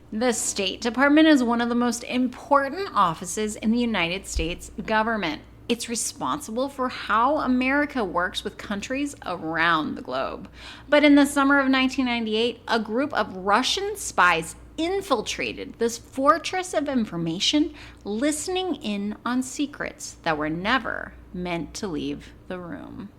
The State Department is one of the most important offices in the United States government. It's responsible for how America works with countries around the globe. But in the summer of 1998, a group of Russian spies infiltrated this fortress of information, listening in on secrets that were never meant to leave the room.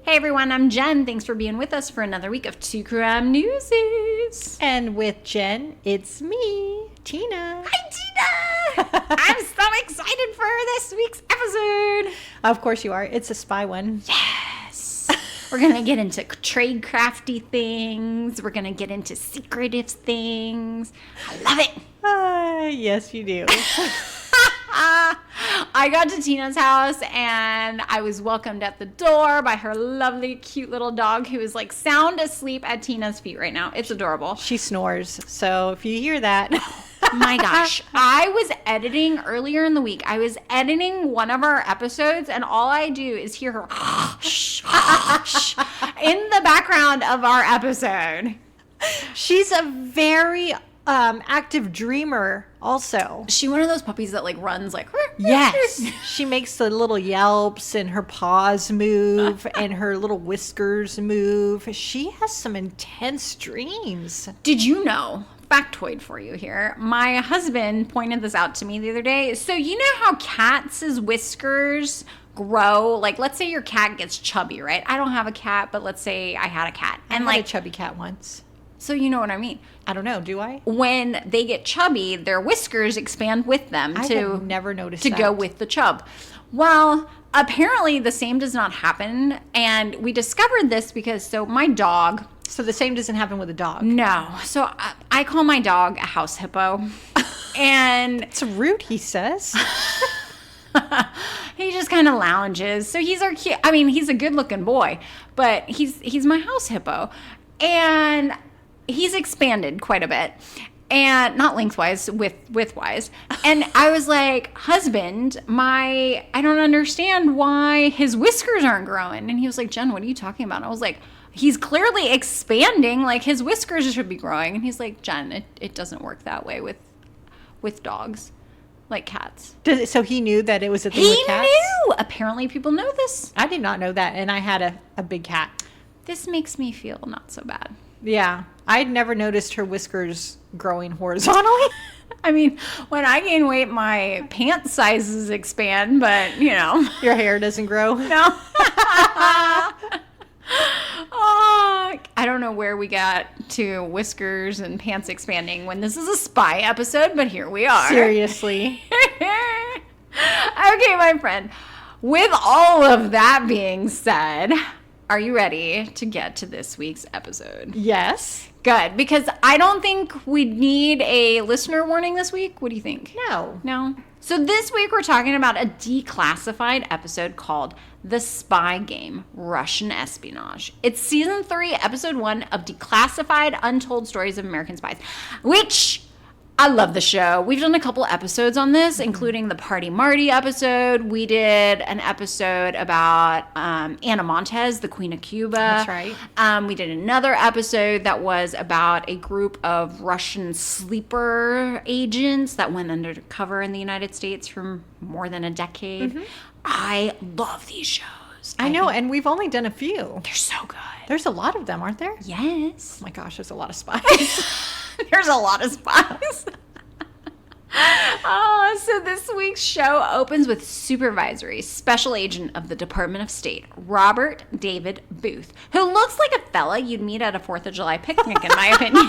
Hey everyone, I'm Jen. Thanks for being with us for another week of Two Crime Newsies. And with Jen, it's me, Tina. Hi, Tina! I'm so excited for this week's episode. Of course you are. It's a spy one. Yes. We're going to get into trade crafty things. We're going to get into secretive things. I love it. Yes, you do. I got to Tina's house and I was welcomed at the door by her lovely, cute little dog who is like sound asleep at Tina's feet right now. It's adorable. She snores. So if you hear that. My gosh. I was editing earlier in the week. I was editing one of our episodes and all I do is hear her in the background of our episode. She's a very active dreamer also. She one of those puppies that like runs like yes. She makes the little yelps and her paws move and her little whiskers move. She has some intense dreams. Did you know, factoid for you here, my husband pointed this out to me the other day. So you know how cats' whiskers grow? Like let's say your cat gets chubby, right? I don't have a cat, but let's say I had a cat. And I had a chubby cat once. So you know what I mean. I don't know. Do I? When they get chubby, their whiskers expand with them I have never noticed to that. go with the chub. Well, apparently the same does not happen. And we discovered this because my dog. So the same doesn't happen with a dog? No. So I call my dog a house hippo. And it's rude, he says. He just kind of lounges. So he's our cute. I mean, he's a good looking boy, but he's my house hippo. And he's expanded quite a bit, and not lengthwise, widthwise. And I was like, husband, I don't understand why his whiskers aren't growing. And he was like, Jen, what are you talking about? And I was like, he's clearly expanding, like his whiskers should be growing. And he's like, Jen, it doesn't work that way with dogs, like cats. So he knew that it was a thing with cats? He knew! Apparently people know this. I did not know that, and I had a big cat. This makes me feel not so bad. Yeah. I'd never noticed her whiskers growing horizontally. I mean, when I gain weight, my pant sizes expand, but, you know. Your hair doesn't grow? No. I don't know where we got to whiskers and pants expanding when this is a spy episode, but here we are. Seriously. Okay, my friend. With all of that being said, are you ready to get to this week's episode? Yes. Good, because I don't think we need a listener warning this week. What do you think? No. So this week we're talking about a declassified episode called The Spy Game, Russian Espionage. It's season 3, episode 1 of Declassified Untold Stories of American Spies, which I love the show. We've done a couple episodes on this, including the Party Marty episode. We did an episode about Ana Montez, the Queen of Cuba. That's right. We did another episode that was about a group of Russian sleeper agents that went undercover in the United States for more than a decade. Mm-hmm. I love these shows. I know, and we've only done a few. They're so good. There's a lot of them, aren't there? Yes. Oh my gosh, there's a lot of spies. There's a lot of spies. So this week's show opens with Supervisory Special Agent of the Department of State, Robert David Booth, who looks like a fella you'd meet at a 4th of July picnic, in my opinion.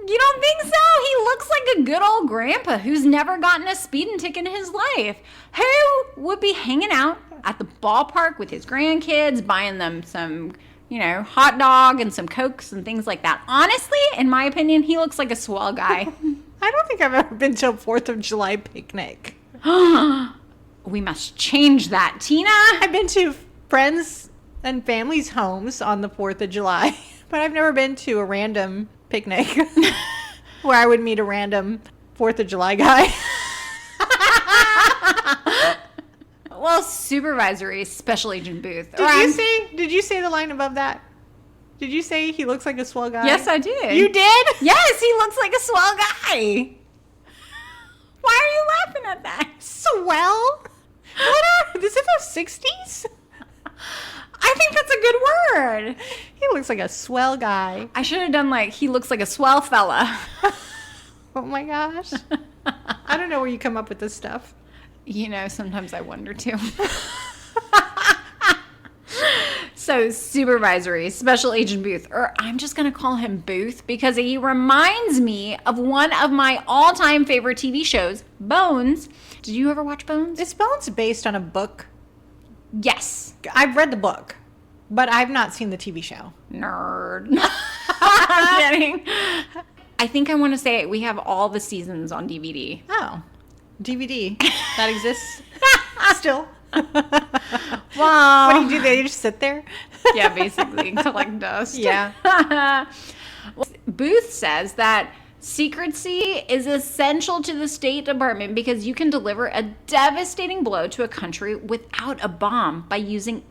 You don't think so? He looks like a good old grandpa who's never gotten a speeding ticket in his life, who would be hanging out at the ballpark with his grandkids, buying them some, hot dog and some Cokes and things like that. Honestly, in my opinion, he looks like a swell guy. I don't think I've ever been to a 4th of July picnic. We must change that, Tina. I've been to friends' and families' homes on the 4th of July. But I've never been to a random picnic where I would meet a random 4th of July guy. Well, supervisory special agent Booth. Did you say the line above that? Did you say he looks like a swell guy? Yes, I did. You did? Yes, he looks like a swell guy. Why are you laughing at that? Swell? Is it the 60s? I think that's a good word. He looks like a swell guy. I should have done he looks like a swell fella. Oh my gosh. I don't know where you come up with this stuff. Sometimes I wonder too. So, supervisory special agent Booth, or I'm just going to call him Booth because he reminds me of one of my all-time favorite TV shows, Bones. Did you ever watch Bones? Is Bones based on a book? Yes. I've read the book, but I've not seen the TV show. Nerd. I'm kidding. I think I want to say we have all the seasons on DVD. Oh, DVD. That exists still? Well, What do? They just sit there? Yeah, basically, collect dust. Yeah. Well, Booth says that secrecy is essential to the State Department because you can deliver a devastating blow to a country without a bomb by using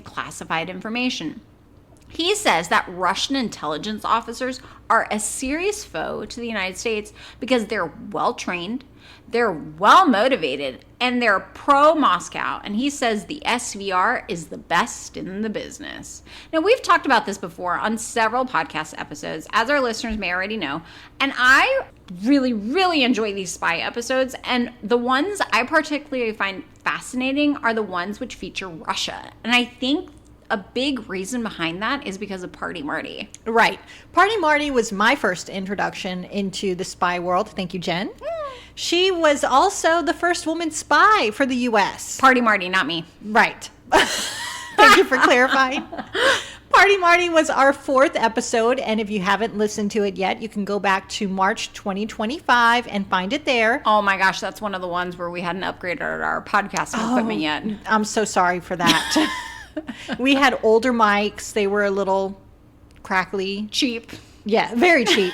classified information. He says that Russian intelligence officers are a serious foe to the United States because they're well-trained, they're well-motivated, and they're pro-Moscow. And he says the SVR is the best in the business. Now, we've talked about this before on several podcast episodes, as our listeners may already know. And I really, really enjoy these spy episodes. And the ones I particularly find fascinating are the ones which feature Russia. And I think a big reason behind that is because of Party Marty. Right. Party Marty was my first introduction into the spy world. Thank you, Jen. She was also the first woman spy for the U.S. Party Marty, not me. Right. Thank you for clarifying. Party Marty was our 4th episode, and if you haven't listened to it yet, you can go back to March 2025 and find it there. Oh my gosh, that's one of the ones where we hadn't upgraded our podcasting equipment yet. I'm so sorry for that. We had older mics. They were a little crackly. Cheap. Yeah, very cheap.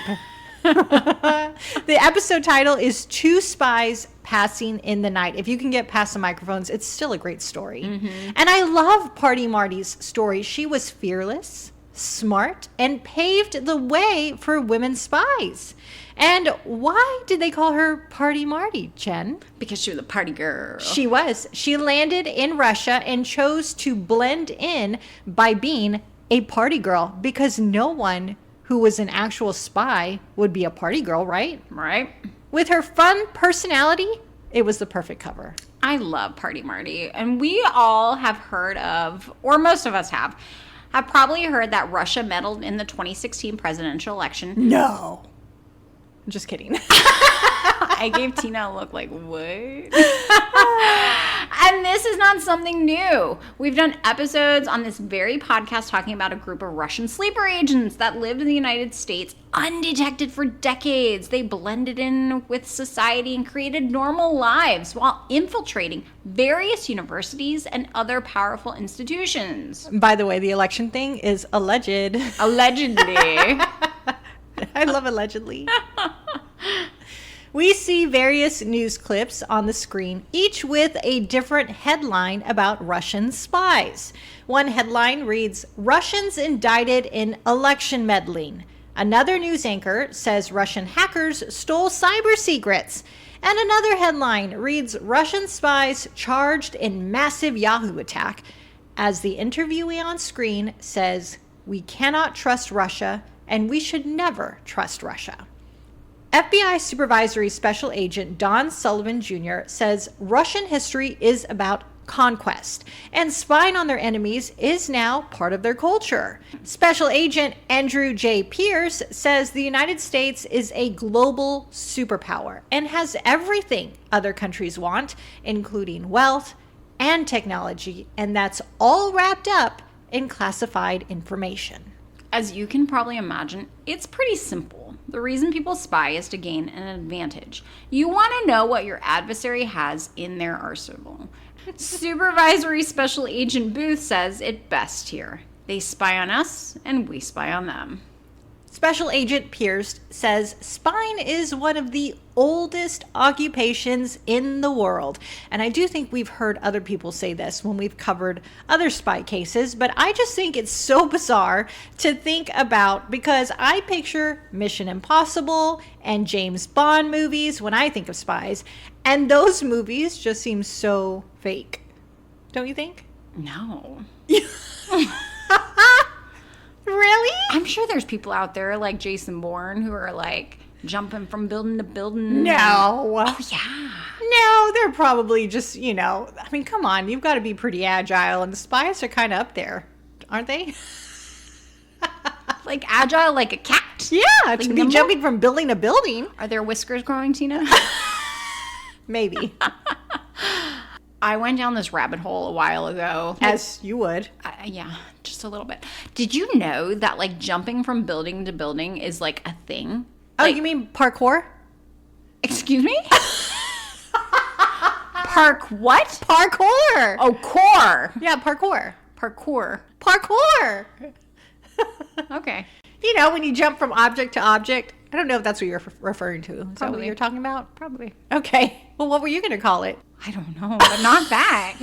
The episode title is Two Spies Passing in the Night. If you can get past the microphones, it's still a great story. Mm-hmm. And I love Party Marty's story. She was fearless, smart, and paved the way for women spies. And why did they call her Party Marty, Jen? Because she was a party girl. She was. She landed in Russia and chose to blend in by being a party girl because no one who was an actual spy would be a party girl, right? Right. With her fun personality, it was the perfect cover. I love Party Marty. And we all have heard of, or most of us have probably heard that Russia meddled in the 2016 presidential election. No. I'm just kidding. I gave Tina a look like, what? And this is not something new. We've done episodes on this very podcast talking about a group of Russian sleeper agents that lived in the United States undetected for decades. They blended in with society and created normal lives while infiltrating various universities and other powerful institutions. By the way, the election thing is alleged. Allegedly. I love allegedly. We see various news clips on the screen, each with a different headline about Russian spies. One headline reads, Russians indicted in election meddling. Another news anchor says Russian hackers stole cyber secrets. And another headline reads, Russian spies charged in massive Yahoo attack. As the interviewee on screen says, we cannot trust Russia and we should never trust Russia. FBI Supervisory Special Agent Don Sullivan Jr. says Russian history is about conquest, and spying on their enemies is now part of their culture. Special Agent Andrew J. Pierce says the United States is a global superpower and has everything other countries want, including wealth and technology, and that's all wrapped up in classified information. As you can probably imagine, it's pretty simple. The reason people spy is to gain an advantage. You want to know what your adversary has in their arsenal. Supervisory Special Agent Booth says it best here. They spy on us, and we spy on them. Special Agent Pierce says spying is one of the oldest occupations in the world. And I do think we've heard other people say this when we've covered other spy cases, but I just think it's so bizarre to think about because I picture Mission Impossible and James Bond movies when I think of spies, and those movies just seem so fake. Don't you think? No. Really? I'm sure there's people out there like Jason Bourne who are like jumping from building to building. No. Oh, yeah. No, they're probably just, I mean, come on, you've got to be pretty agile, and the spies are kind of up there, aren't they? Like agile like a cat? Yeah, Like to be nimble? jumping from building to building. Are there whiskers growing, Tina? Maybe. I went down this rabbit hole a while ago. As you would. Yeah, just a little bit. Did you know that like jumping from building to building is like a thing? Oh, Like, you mean parkour? excuse me? Park what? Parkour. Oh, core. Yeah, parkour. Parkour. Parkour. Okay. When you jump from object to object. I don't know if that's what you're referring to. Is that what Probably. you're talking about? Probably. Okay. Well, what were you going to call it? I don't know, but not that.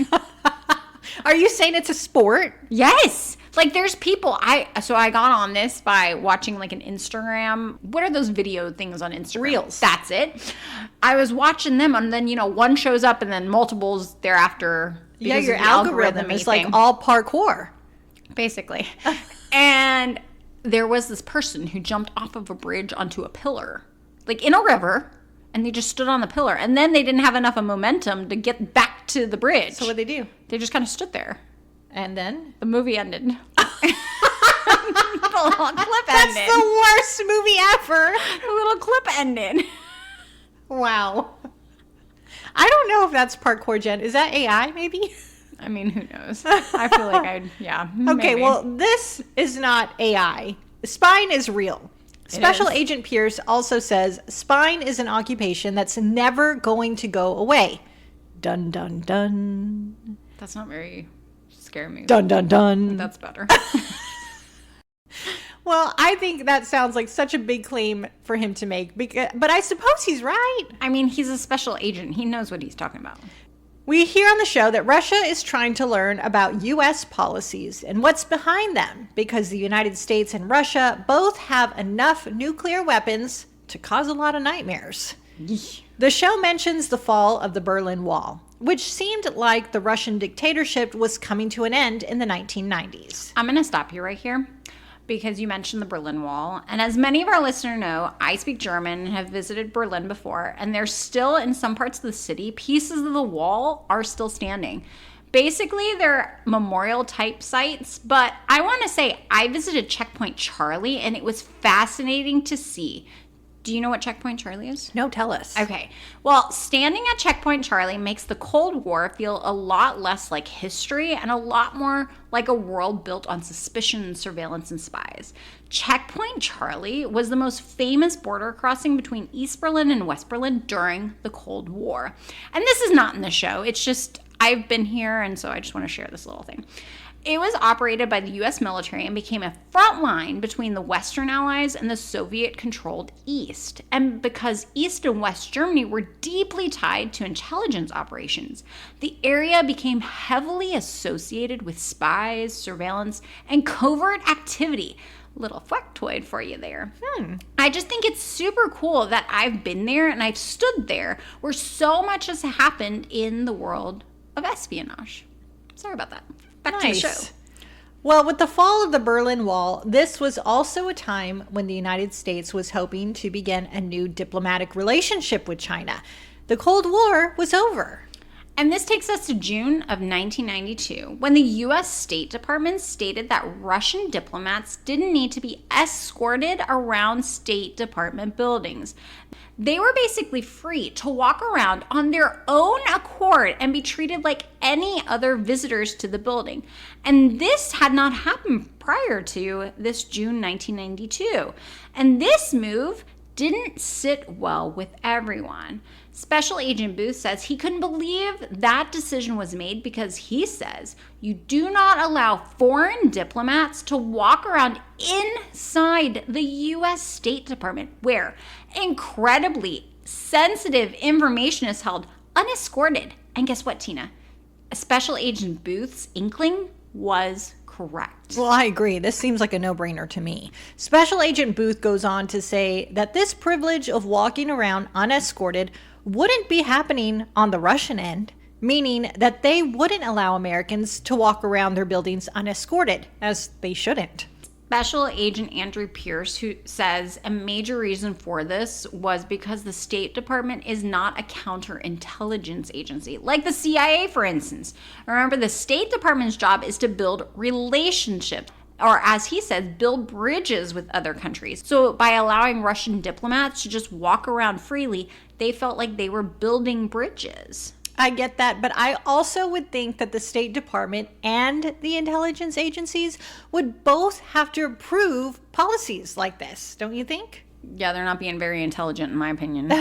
Are you saying it's a sport? Yes. Like there's people so I got on this by watching like an Instagram. What are those video things on Instagram? Reels. That's it. I was watching them and then one shows up and then multiples thereafter. Yeah, because your of the algorithm algorithm-y is like thing, all parkour. basically. And there was this person who jumped off of a bridge onto a pillar, like in a river, and they just stood on the pillar. And then they didn't have enough of momentum to get back to the bridge. So what'd they do? They just kind of stood there. And then? The movie ended. The little clip That's ended. the worst movie ever. The little clip ended. Wow. I don't know if that's parkour, Jen. Is that AI, maybe? I mean, who knows? I feel like yeah. Okay, maybe. well, this is not AI. Spying is real. Special is. Agent Pierce also says spying is an occupation that's never going to go away. Dun, dun, dun. That's not very scary movie. Dun, dun, dun. That's better. Well, I think that sounds like such a big claim for him to make, but I suppose he's right. I mean, he's a special agent. He knows what he's talking about. We hear on the show that Russia is trying to learn about U.S. policies and what's behind them because the United States and Russia both have enough nuclear weapons to cause a lot of nightmares. The show mentions the fall of the Berlin Wall, which seemed like the Russian dictatorship was coming to an end in the 1990s. I'm going to stop you right here because you mentioned the Berlin Wall. And as many of our listeners know, I speak German and have visited Berlin before. And there's still, in some parts of the city, pieces of the wall are still standing. Basically, they're memorial type sites. But I want to say I visited Checkpoint Charlie and it was fascinating to see. Do you know what Checkpoint Charlie is? No, tell us. Okay. Well, standing at Checkpoint Charlie makes the Cold War feel a lot less like history and a lot more like a world built on suspicion and surveillance and spies. Checkpoint Charlie was the most famous border crossing between East Berlin and West Berlin during the Cold War. And this is not in the show. It's just I've been here, and so I just want to share this little thing. It was operated by the U.S. military and became a front line between the Western Allies and the Soviet-controlled East. And because East and West Germany were deeply tied to intelligence operations, the area became heavily associated with spies, surveillance, and covert activity. Little factoid for you there. I just think it's super cool that I've been there and I've stood there where so much has happened in the world of espionage. Sorry about that. Back to the show. Well, with the fall of the Berlin Wall, this was also a time when the United States was hoping to begin a new diplomatic relationship with China. The Cold War was over. And this takes us to June of 1992, when the U.S. State Department stated that Russian diplomats didn't need to be escorted around State Department buildings. They were basically free to walk around on their own accord and be treated like any other visitors to the building. And this had not happened prior to this June 1992. And this move didn't sit well with everyone. Special Agent Booth says he couldn't believe that decision was made because he says you do not allow foreign diplomats to walk around inside the U.S. State Department, where incredibly sensitive information is held unescorted. And guess what, Tina? Special Agent Booth's inkling was correct. Well, I agree. This seems like a no-brainer to me. Special Agent Booth goes on to say that this privilege of walking around unescorted wouldn't be happening on the Russian end, meaning that they wouldn't allow Americans to walk around their buildings unescorted, as they shouldn't. Special Agent Andrew Pierce, who says a major reason for this was because the State Department is not a counterintelligence agency, like the CIA, for instance. Remember, the State Department's job is to build relationships, or as he says, build bridges with other countries. So by allowing Russian diplomats to just walk around freely, they felt like they were building bridges. I get that, but I also would think that the State Department and the intelligence agencies would both have to approve policies like this, don't you think? Yeah, they're not being very intelligent, in my opinion.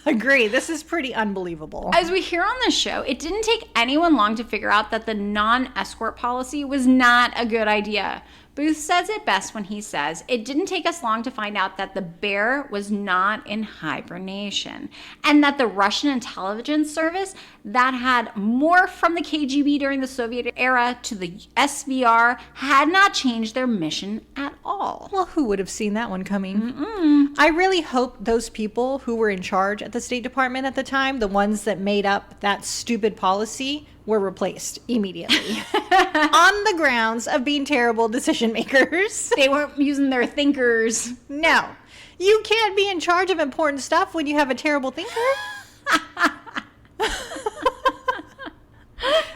Agree. This is pretty unbelievable. As we hear on the show, it didn't take anyone long to figure out that the non-escort policy was not a good idea. Booth says it best when he says, it didn't take us long to find out that the bear was not in hibernation, and that the Russian intelligence service that had morphed from the KGB during the Soviet era to the SVR had not changed their mission at all. Well, who would have seen that one coming? I really hope those people who were in charge at the State Department at the time, the ones that made up that stupid policy, were replaced immediately on the grounds of being terrible decision makers. They weren't using their thinkers. No, you can't be in charge of important stuff when you have a terrible thinker.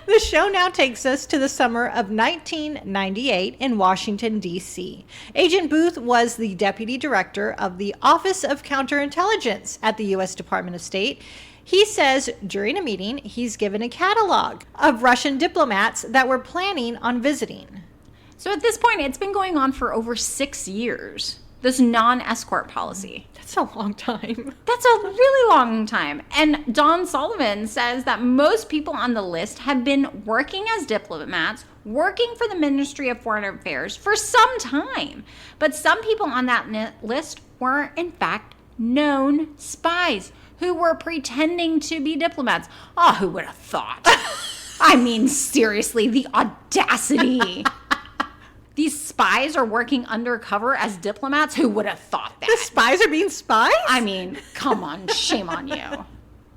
The show now takes us to the summer of 1998 in Washington, D.C. Agent Booth was the deputy director of the Office of Counterintelligence at the U.S. Department of State. He says during a meeting, he's given a catalog of Russian diplomats that were planning on visiting. So at this point, it's been going on for over 6 years, this non-escort policy. That's a long time. That's a really long time. And Don Sullivan says that most people on the list have been working as diplomats, working for the Ministry of Foreign Affairs for some time. But some people on that list were, in fact, known spies who were pretending to be diplomats. Oh, who would have thought? I mean, seriously, the audacity. These spies are working undercover as diplomats? Who would have thought that? The spies are being spies? I mean, come on, shame on you.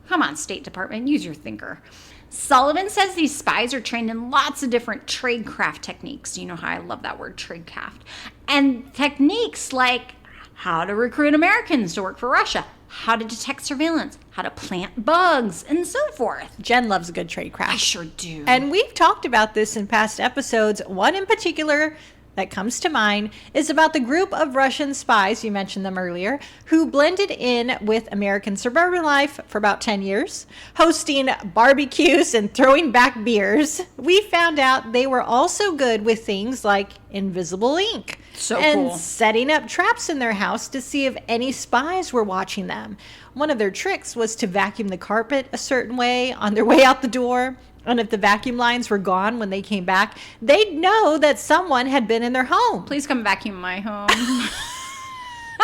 Come on, State Department, use your thinker. Sullivan says these spies are trained in lots of different tradecraft techniques. You know how I love that word, tradecraft. And techniques like how to recruit Americans to work for Russia, how to detect surveillance, how to plant bugs, and so forth. Jen loves a good tradecraft. I sure do. And we've talked about this in past episodes. One in particular that comes to mind is about the group of Russian spies, you mentioned them earlier, who blended in with American suburban life for about 10 years, hosting barbecues and throwing back beers. We found out they were also good with things like invisible ink. So and cool. Setting up traps in their house to see if any spies were watching them. One of their tricks was to vacuum the carpet a certain way on their way out the door. And if the vacuum lines were gone when they came back, they'd know that someone had been in their home. Please come vacuum my home.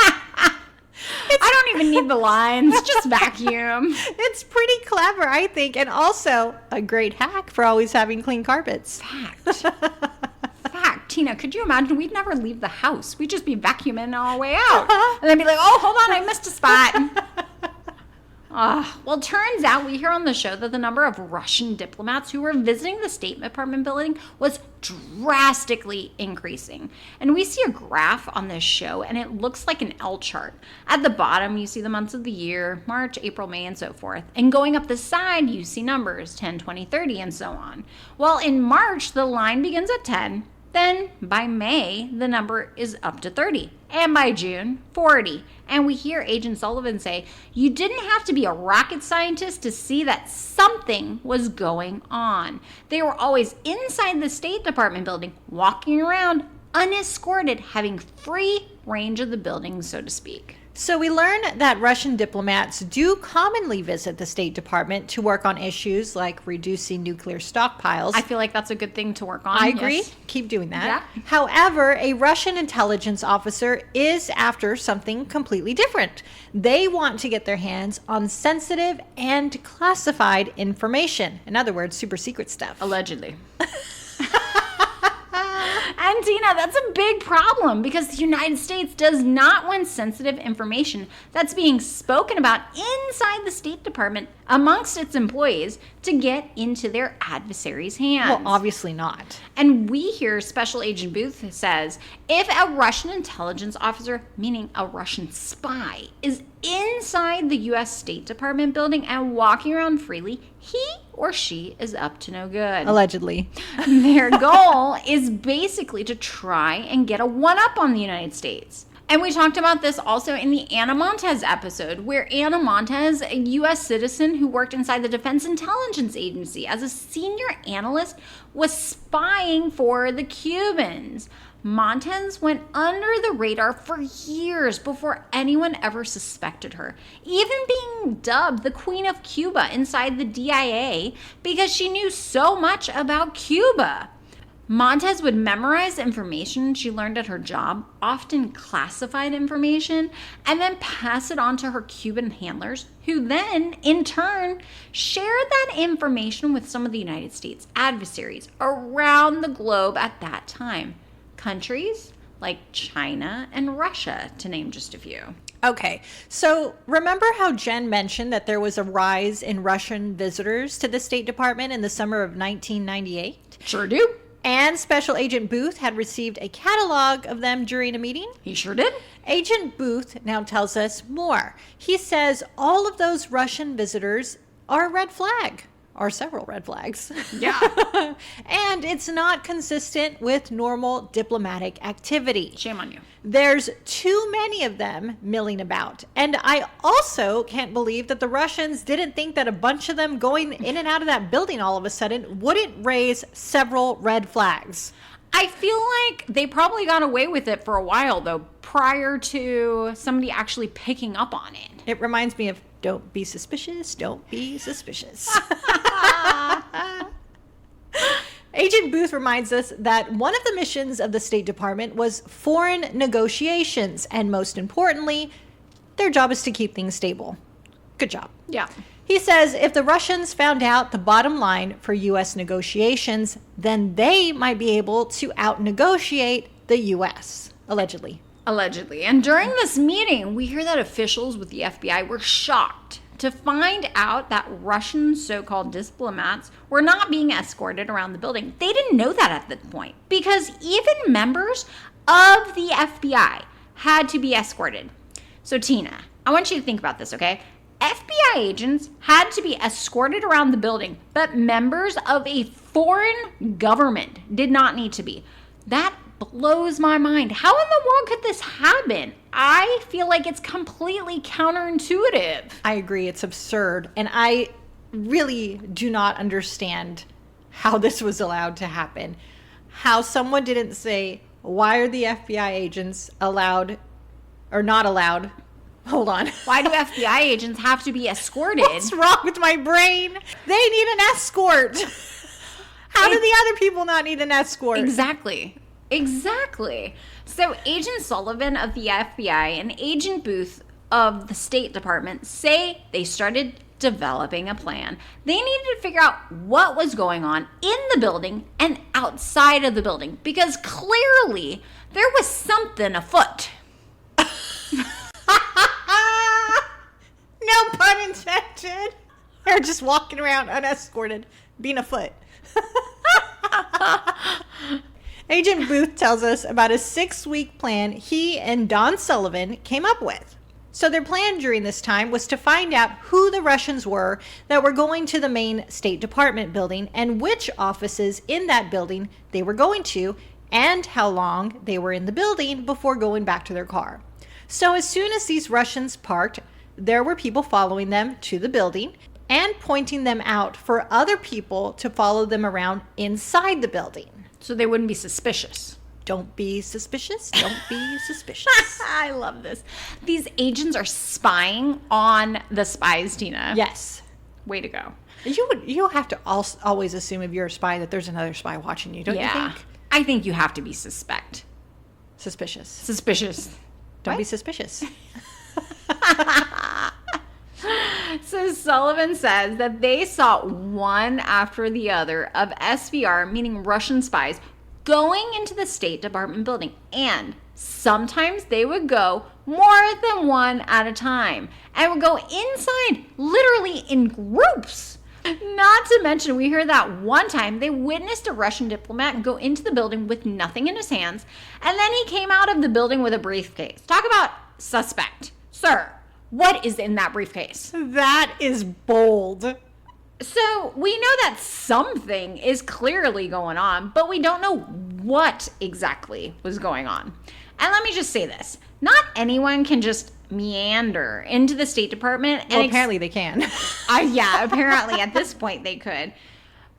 I don't even need the lines, just vacuum. It's pretty clever, I think, and also a great hack for always having clean carpets. Fact. Tina, could you imagine? We'd never leave the house. We'd just be vacuuming on our way out. And then be like, oh, hold on, I missed a spot. Well, turns out we hear on the show that the number of Russian diplomats who were visiting the State Department building was drastically increasing. And we see a graph on this show, and it looks like an L chart. At the bottom, you see the months of the year, March, April, May, and so forth. And going up the side, you see numbers, 10, 20, 30, and so on. Well, in March, the line begins at 10. Then by May, the number is up to 30. And by June, 40. And we hear Agent Sullivan say, you didn't have to be a rocket scientist to see that something was going on. They were always inside the State Department building, walking around, unescorted, having free range of the building, so to speak. So we learn that Russian diplomats do commonly visit the State Department to work on issues like reducing nuclear stockpiles. I feel like that's a good thing to work on. I agree. Yes. Keep doing that. Yeah. However, a Russian intelligence officer is after something completely different. They want to get their hands on sensitive and classified information. In other words, super secret stuff. Allegedly. And Tina, that's a big problem because the United States does not want sensitive information that's being spoken about inside the State Department amongst its employees to get into their adversaries' hands. Well, obviously not. And we hear Special Agent Booth says, if a Russian intelligence officer, meaning a Russian spy, is inside the U.S. State Department building and walking around freely, he or she is up to no good. Allegedly. Their goal is basically to try and get a one-up on the United States. And we talked about this also in the Anna Montez episode, where Anna Montez, a U.S. citizen who worked inside the Defense Intelligence Agency as a senior analyst, was spying for the Cubans. Montez went under the radar for years before anyone ever suspected her, even being dubbed the Queen of Cuba inside the DIA because she knew so much about Cuba. Montez would memorize information she learned at her job, often classified information, and then pass it on to her Cuban handlers, who then, in turn, shared that information with some of the United States adversaries around the globe at that time. Countries like China and Russia, to name just a few. Okay, so remember how Jen mentioned that there was a rise in Russian visitors to the State Department in the summer of 1998? Sure do. And Special Agent Booth had received a catalog of them during a meeting? He sure did. Agent Booth now tells us more. He says all of those Russian visitors are a red flag. Or several red flags. Yeah. And it's not consistent with normal diplomatic activity. Shame on you. There's too many of them milling about. And I also can't believe that the Russians didn't think that a bunch of them going in and out of that building all of a sudden wouldn't raise several red flags. I feel like they probably got away with it for a while, though, prior to somebody actually picking up on it. It reminds me of don't be suspicious, don't be suspicious. Agent Booth reminds us that one of the missions of the State Department was foreign negotiations, and most importantly, their job is to keep things stable. Good job. Yeah. He says if the Russians found out the bottom line for U.S. negotiations, then they might be able to out-negotiate the U.S., allegedly. Allegedly. And during this meeting, we hear that officials with the FBI were shocked to find out that Russian so-called diplomats were not being escorted around the building. They didn't know that at that point because even members of the FBI had to be escorted. So Tina, I want you to think about this, okay? FBI agents had to be escorted around the building, but members of a foreign government did not need to be. That blows my mind. How in the world could this happen? I feel like it's completely counterintuitive. I agree. It's absurd. And I really do not understand how this was allowed to happen. How someone didn't say, why are the FBI agents allowed or not allowed? Hold on. Why do FBI agents have to be escorted? What's wrong with my brain? They need an escort. How do the other people not need an escort? Exactly. So Agent Sullivan of the FBI and Agent Booth of the State Department say they started developing a plan. They needed to figure out what was going on in the building and outside of the building because clearly there was something afoot. No pun intended. They're just walking around unescorted, being a foot. Agent Booth tells us about a 6-week plan he and Don Sullivan came up with. So their plan during this time was to find out who the Russians were that were going to the main State Department building and which offices in that building they were going to and how long they were in the building before going back to their car. So as soon as these Russians parked, there were people following them to the building and pointing them out for other people to follow them around inside the building. So they wouldn't be suspicious. Don't be suspicious. Don't be suspicious. I love this. These agents are spying on the spies, Tina. Yes. Way to go. You have to always assume if you're a spy that there's another spy watching you, don't you think? I think you have to be Suspicious. suspicious. Don't be suspicious. So Sullivan says that they saw one after the other of SVR, meaning Russian spies, going into the State Department building, and sometimes they would go more than one at a time and would go inside literally in groups. Not to mention, we heard that one time they witnessed a Russian diplomat go into the building with nothing in his hands, and then he came out of the building with a briefcase. Talk about suspect. Sir, what is in that briefcase? That is bold. So we know that something is clearly going on, but we don't know what exactly was going on. And let me just say this. Not anyone can just meander into the State Department. Well, apparently they can. Yeah, apparently at this point they could.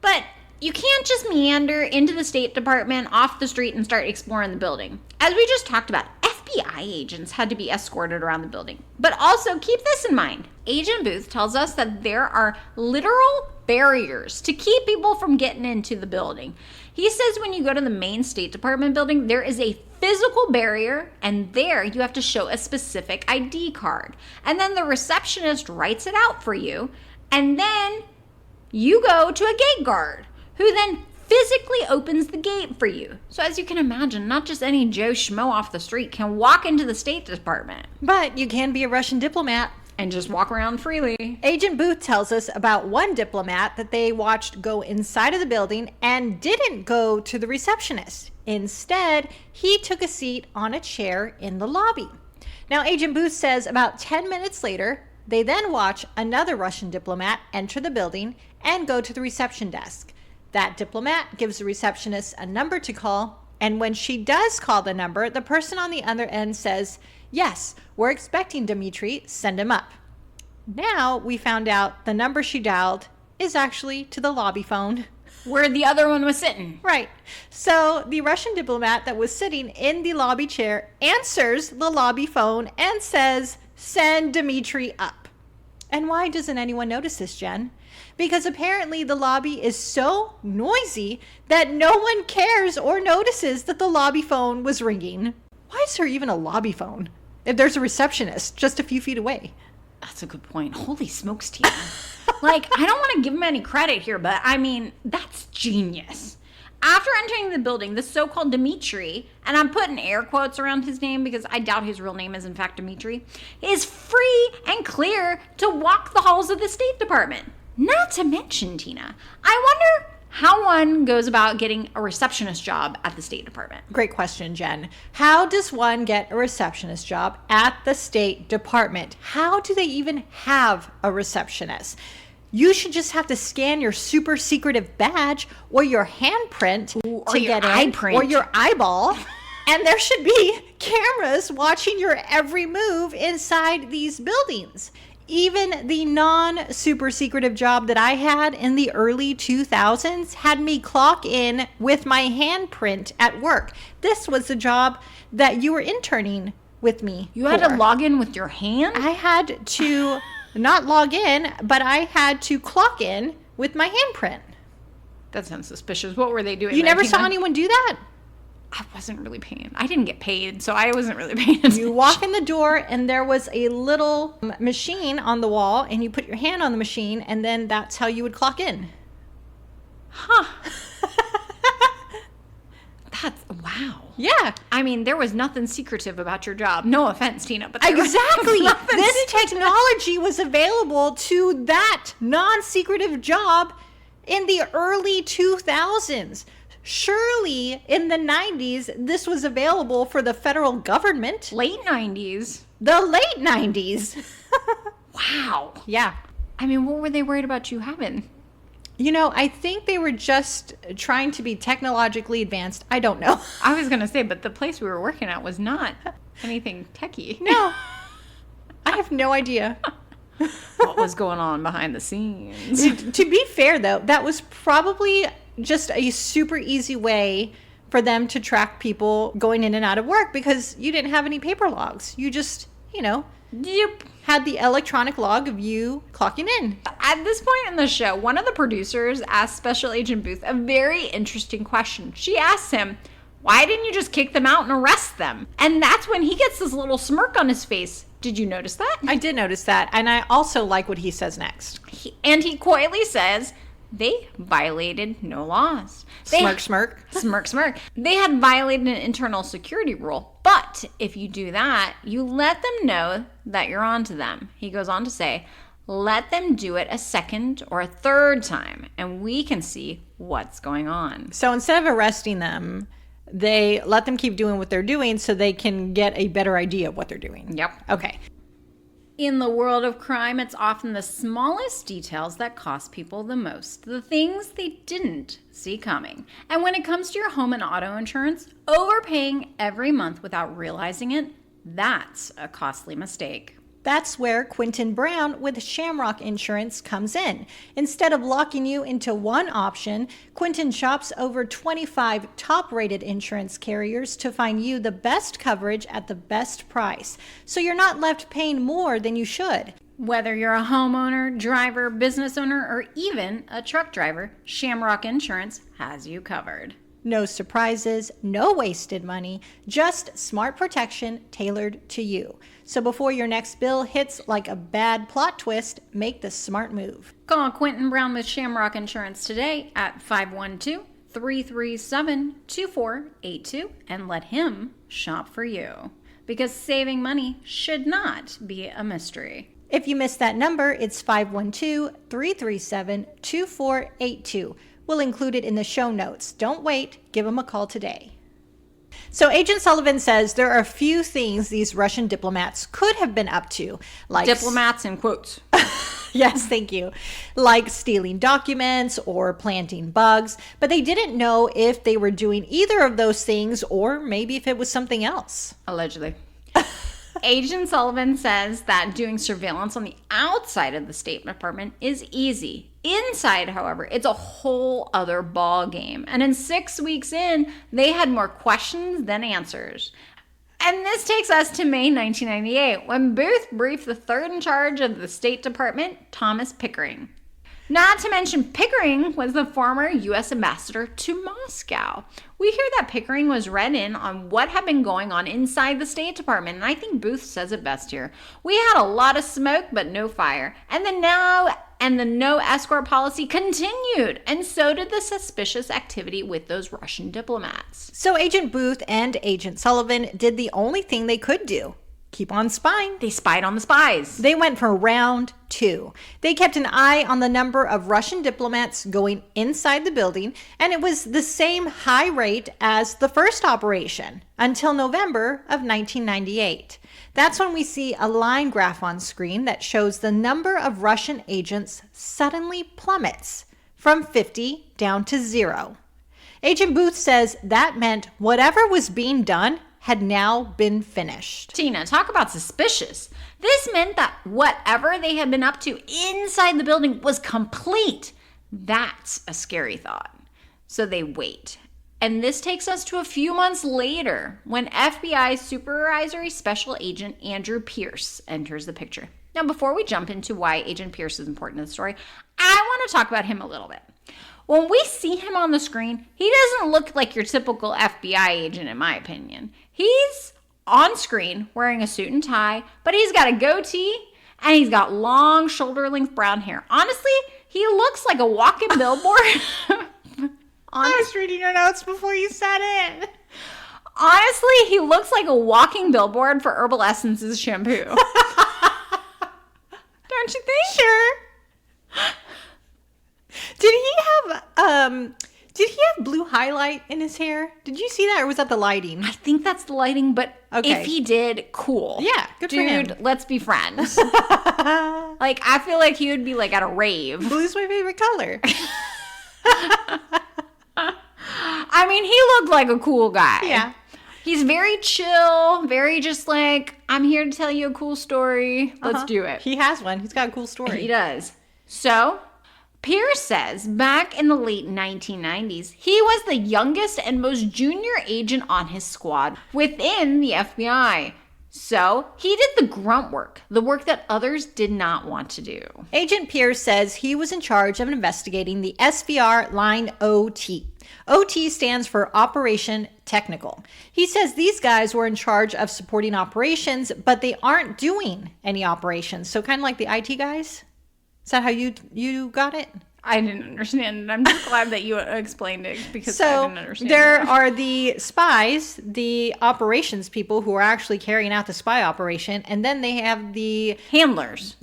But you can't just meander into the State Department off the street and start exploring the building. As we just talked about, FBI agents had to be escorted around the building. But also keep this in mind. Agent Booth tells us that there are literal barriers to keep people from getting into the building. He says when you go to the main State Department building, there is a physical barrier, and there you have to show a specific ID card. And then the receptionist writes it out for you, and then you go to a gate guard, who then physically opens the gate for you. So as you can imagine, not just any Joe Schmo off the street can walk into the State Department. But you can be a Russian diplomat. And just walk around freely. Agent Booth tells us about one diplomat that they watched go inside of the building and didn't go to the receptionist. Instead, he took a seat on a chair in the lobby. Now, Agent Booth says about 10 minutes later, they then watch another Russian diplomat enter the building and go to the reception desk. That diplomat gives the receptionist a number to call, and when she does call the number, the person on the other end says, "Yes, we're expecting Dmitry, send him up." Now we found out the number she dialed is actually to the lobby phone. Where the other one was sitting. Right. So the Russian diplomat that was sitting in the lobby chair answers the lobby phone and says, "Send Dmitry up." And why doesn't anyone notice this, Jen? Because apparently the lobby is so noisy that no one cares or notices that the lobby phone was ringing. Why is there even a lobby phone if there's a receptionist just a few feet away? That's a good point. Holy smokes, Tina. Like, I don't want to give him any credit here, but I mean, that's genius. After entering the building, the so-called Dmitry, and I'm putting air quotes around his name because I doubt his real name is in fact Dmitry, is free and clear to walk the halls of the State Department. Not to mention, Tina, I wonder how one goes about getting a receptionist job at the State Department. Great question, Jen. How does one get a receptionist job at the State Department? How do they even have a receptionist? You should just have to scan your super secretive badge or your handprint to get in, or your eyeball. And there should be cameras watching your every move inside these buildings. Even the non-super secretive job that I had in the early 2000s had me clock in with my handprint at work. This was the job that you were interning with me. You had to log in with your hand? I had to not log in, but I had to clock in with my handprint. That sounds suspicious. What were they doing? You never saw anyone do that? I wasn't really paying. I didn't get paid, so I wasn't really paying attention. You walk in the door, and there was a little machine on the wall, and you put your hand on the machine, and then that's how you would clock in. Huh. Wow. Yeah. I mean, there was nothing secretive about your job. No offense, Tina, but there Exactly. was nothing This secretive. technology was available to that non-secretive job in the early 2000s. Surely in the 90s, this was available for the federal government. Late 90s. The late 90s. Wow. Yeah. I mean, what were they worried about you having? I think they were just trying to be technologically advanced. I don't know. I was going to say, but the place we were working at was not anything techie. No. I have no idea. What was going on behind the scenes? To be fair, though, that was probably just a super easy way for them to track people going in and out of work because you didn't have any paper logs. You just, Yep. had the electronic log of you clocking in. At this point in the show, one of the producers asked Special Agent Booth a very interesting question. She asked him, why didn't you just kick them out and arrest them? And that's when he gets this little smirk on his face. Did you notice that? I did notice that, and I also like what he says next. He quietly says, they violated no laws. Smirk, smirk. Smirk, smirk. They had violated an internal security rule. But if you do that, you let them know that you're onto them. He goes on to say, let them do it a second or a third time, and we can see what's going on. So instead of arresting them, they let them keep doing what they're doing so they can get a better idea of what they're doing. Yep. Okay. In the world of crime, it's often the smallest details that cost people the most, the things they didn't see coming. And when it comes to your home and auto insurance, overpaying every month without realizing it, that's a costly mistake. That's where Quentin Brown with Shamrock Insurance comes in. Instead of locking you into one option, Quentin shops over 25 top-rated insurance carriers to find you the best coverage at the best price, so you're not left paying more than you should. Whether you're a homeowner, driver, business owner, or even a truck driver, Shamrock Insurance has you covered. No surprises, no wasted money, just smart protection tailored to you. So before your next bill hits like a bad plot twist, make the smart move. Call Quentin Brown with Shamrock Insurance today at 512-337-2482 and let him shop for you. Because saving money should not be a mystery. If you missed that number, it's 512-337-2482. We'll include it in the show notes. Don't wait. Give them a call today. So Agent Sullivan says there are a few things these Russian diplomats could have been up to. Like Diplomats in quotes. Yes, thank you. Like stealing documents or planting bugs. But they didn't know if they were doing either of those things or maybe if it was something else. Allegedly. Agent Sullivan says that doing surveillance on the outside of the State Department is easy. Inside, however, it's a whole other ball game. And in 6 weeks in, they had more questions than answers. And this takes us to May 1998, when Booth briefed the third in charge of the State Department, Thomas Pickering. Not to mention, Pickering was the former U.S. ambassador to Moscow. We hear that Pickering was read in on what had been going on inside the State Department, and I think Booth says it best here. We had a lot of smoke, but no fire. And the no escort policy continued, and so did the suspicious activity with those Russian diplomats. So Agent Booth and Agent Sullivan did the only thing they could do. Keep on spying. They spied on the spies. They went for round 2. They kept an eye on the number of Russian diplomats going inside the building, and it was the same high rate as the first operation until November of 1998. That's when we see a line graph on screen that shows the number of Russian agents suddenly plummets from 50 down to 0. Agent Booth says that meant whatever was being done had now been finished. Tina, talk about suspicious. This meant that whatever they had been up to inside the building was complete. That's a scary thought. So they wait. And this takes us to a few months later when FBI Supervisory Special Agent Andrew Pierce enters the picture. Now, before we jump into why Agent Pierce is important to the story, I want to talk about him a little bit. When we see him on the screen, he doesn't look like your typical FBI agent, in my opinion. He's on screen wearing a suit and tie, but he's got a goatee and he's got long shoulder-length brown hair. Honestly, he looks like a walking billboard I was reading your notes before you said it. Honestly, he looks like a walking billboard for Herbal Essence's shampoo. Don't you think? Sure. Did he have blue highlight in his hair? Did you see that, or was that the lighting? I think that's the lighting, but Okay. if he did, cool. Yeah, good for him. Dude, let's be friends. Like, I feel like he would be like at a rave. Blue's my favorite color. I mean, he looked like a cool guy. Yeah. He's very chill, very just like, I'm here to tell you a cool story. Let's do it. He has one. He's got a cool story. He does. So, Pierce says back in the late 1990s, he was the youngest and most junior agent on his squad within the FBI. So, he did the grunt work, the work that others did not want to do. Agent Pierce says he was in charge of investigating the SVR line OT. OT stands for Operation Technical. He says these guys were in charge of supporting operations, but they aren't doing any operations. So kind of like the IT guys? Is that how you got it? I didn't understand it. I'm just glad that you explained it because I So didn't understand there it. are the spies, the operations people who are actually carrying out the spy operation, and then they have the Handlers.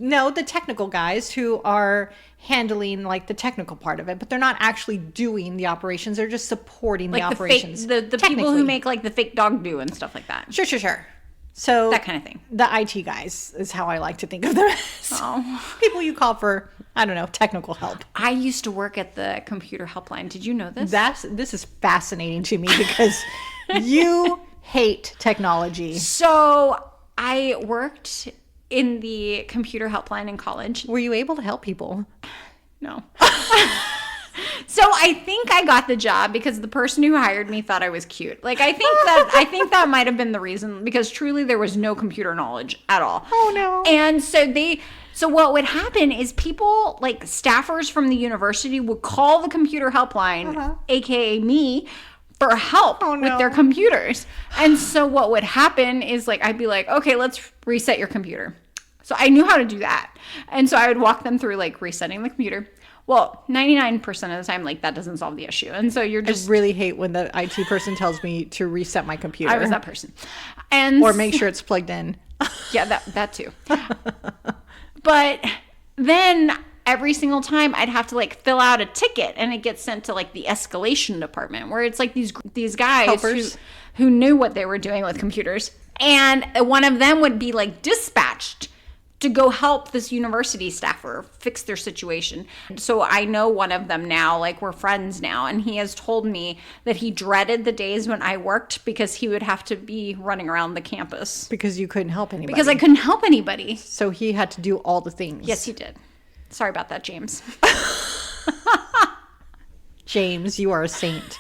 technical guys who are handling like the technical part of it, but they're not actually doing the operations. They're just supporting the Like operations. the people who technically. make like the fake dog do and stuff like that. Sure. So That kind of thing. the IT guys is how I like to think of them as. Oh. People you call for, I don't know, technical help. I used to work at the computer helpline. Did you know this? This is fascinating to me because you hate technology. So I worked in the computer helpline in college. Were you able to help people? No. So I think I got the job because the person who hired me thought I was cute. Like I think that might have been the reason, because truly there was no computer knowledge at all. Oh no. And so what would happen is people, like staffers from the university, would call the computer helpline, aka me, for help with their computers. And so what would happen is like I'd be like, okay, let's reset your computer. So I knew how to do that. And so I would walk them through like resetting the computer. Well, 99% of the time, like that doesn't solve the issue. And so you're just... I really hate when the IT person tells me to reset my computer. I was that person. And or make sure it's plugged in. Yeah, that too. But then every single time I'd have to like fill out a ticket and it gets sent to like the escalation department, where it's like these guys who knew what they were doing with computers. And one of them would be like dispatched to go help this university staffer fix their situation. So I know one of them now, like we're friends now, and he has told me that he dreaded the days when I worked because he would have to be running around the campus. Because you couldn't help anybody. Because I couldn't help anybody. So he had to do all the things. Yes, he did. Sorry about that, James. James, you are a saint.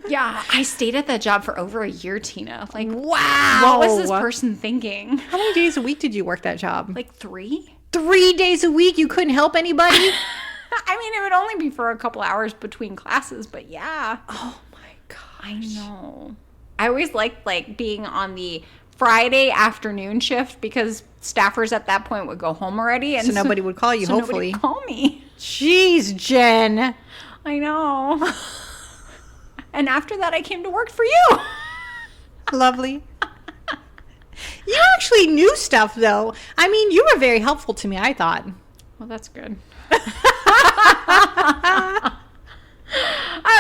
Yeah, I stayed at that job for over a year, Tina. Like, Wow. what was this person thinking? How many days a week did you work that job? Like 3? 3 days a week? You couldn't help anybody? I mean, it would only be for a couple hours between classes, but yeah. Oh my gosh. I know. I always liked like being on the Friday afternoon shift because staffers at that point would go home already, and So nobody would call you, hopefully. Nobody would call me. Jeez, Jen. I know. And after that, I came to work for you. Lovely. You actually knew stuff, though. I mean, you were very helpful to me, I thought. Well, that's good.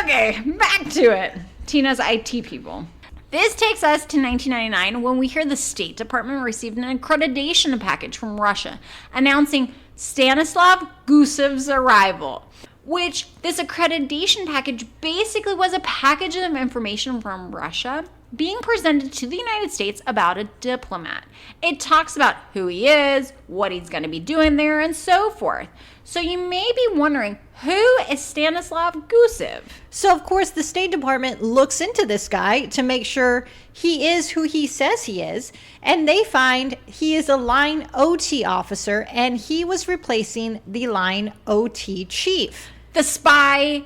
Okay, back to it. Tina's IT people. This takes us to 1999 when we hear the State Department received an accreditation package from Russia announcing Stanislav Gusev's arrival. Which this accreditation package basically was a package of information from Russia being presented to the United States about a diplomat. It talks about who he is, what he's going to be doing there, and so forth. So you may be wondering, who is Stanislav Gusev? So, of course, the State Department looks into this guy to make sure he is who he says he is. And they find he is a line OT officer, and he was replacing the line OT chief. The spy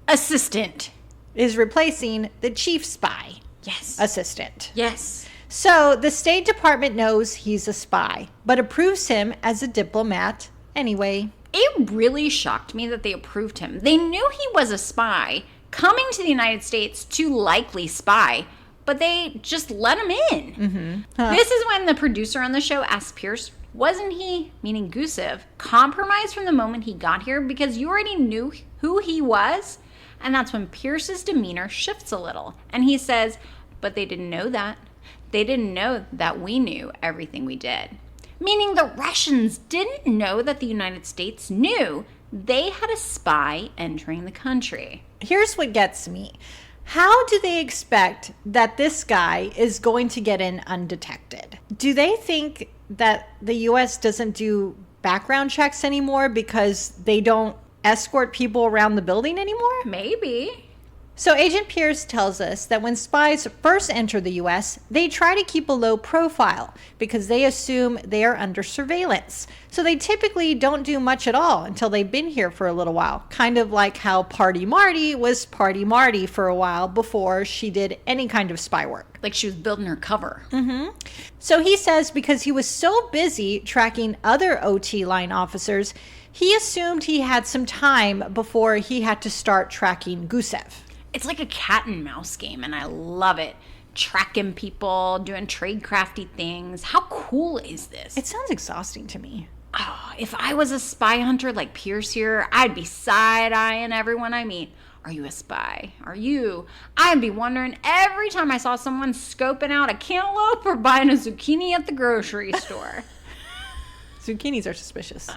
assistant. Is replacing the chief spy Yes. assistant. Yes. So the State Department knows he's a spy, but approves him as a diplomat anyway. It really shocked me that they approved him. They knew he was a spy coming to the United States to likely spy, but they just let him in. This is when the producer on the show asked Pierce, wasn't he, meaning Gusev, compromised from the moment he got here because you already knew who he was? And that's when Pierce's demeanor shifts a little. And he says, but they didn't know that. They didn't know that we knew everything we did. Meaning the Russians didn't know that the United States knew they had a spy entering the country. Here's what gets me. How do they expect that this guy is going to get in undetected? Do they think that the U.S. doesn't do background checks anymore because they don't escort people around the building anymore? Maybe. So Agent Pierce tells us that when spies first enter the U.S., they try to keep a low profile because they assume they are under surveillance. So they typically don't do much at all until they've been here for a little while. Kind of like how Party Marty was Party Marty for a while before she did any kind of spy work. Like she was building her cover. So he says because he was so busy tracking other OT line officers, he assumed he had some time before he had to start tracking Gusev. It's like a cat and mouse game, and I love it. Tracking people, doing trade crafty things. How cool is this? It sounds exhausting to me. Oh, if I was a spy hunter like Pierce here, I'd be side-eyeing everyone I meet. Are you a spy? Are you? I'd be wondering every time I saw someone scoping out a cantaloupe or buying a zucchini at the grocery store. Zucchinis are suspicious.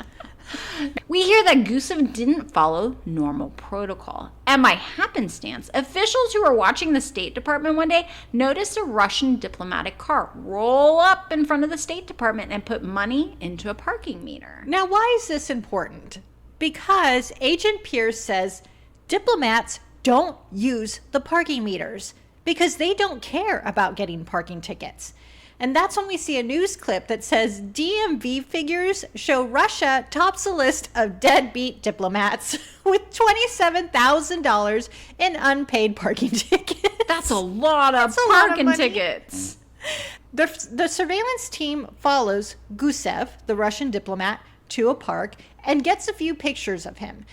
We hear that Gusev didn't follow normal protocol. And by happenstance, officials who were watching the State Department one day noticed a Russian diplomatic car roll up in front of the State Department and put money into a parking meter. Now, why is this important? Because Agent Pierce says diplomats don't use the parking meters because they don't care about getting parking tickets. And that's when we see a news clip that says DMV figures show Russia tops the list of deadbeat diplomats with $27,000 in unpaid parking tickets. That's a lot of parking tickets. The surveillance team follows Gusev, the Russian diplomat, to a park and gets a few pictures of him.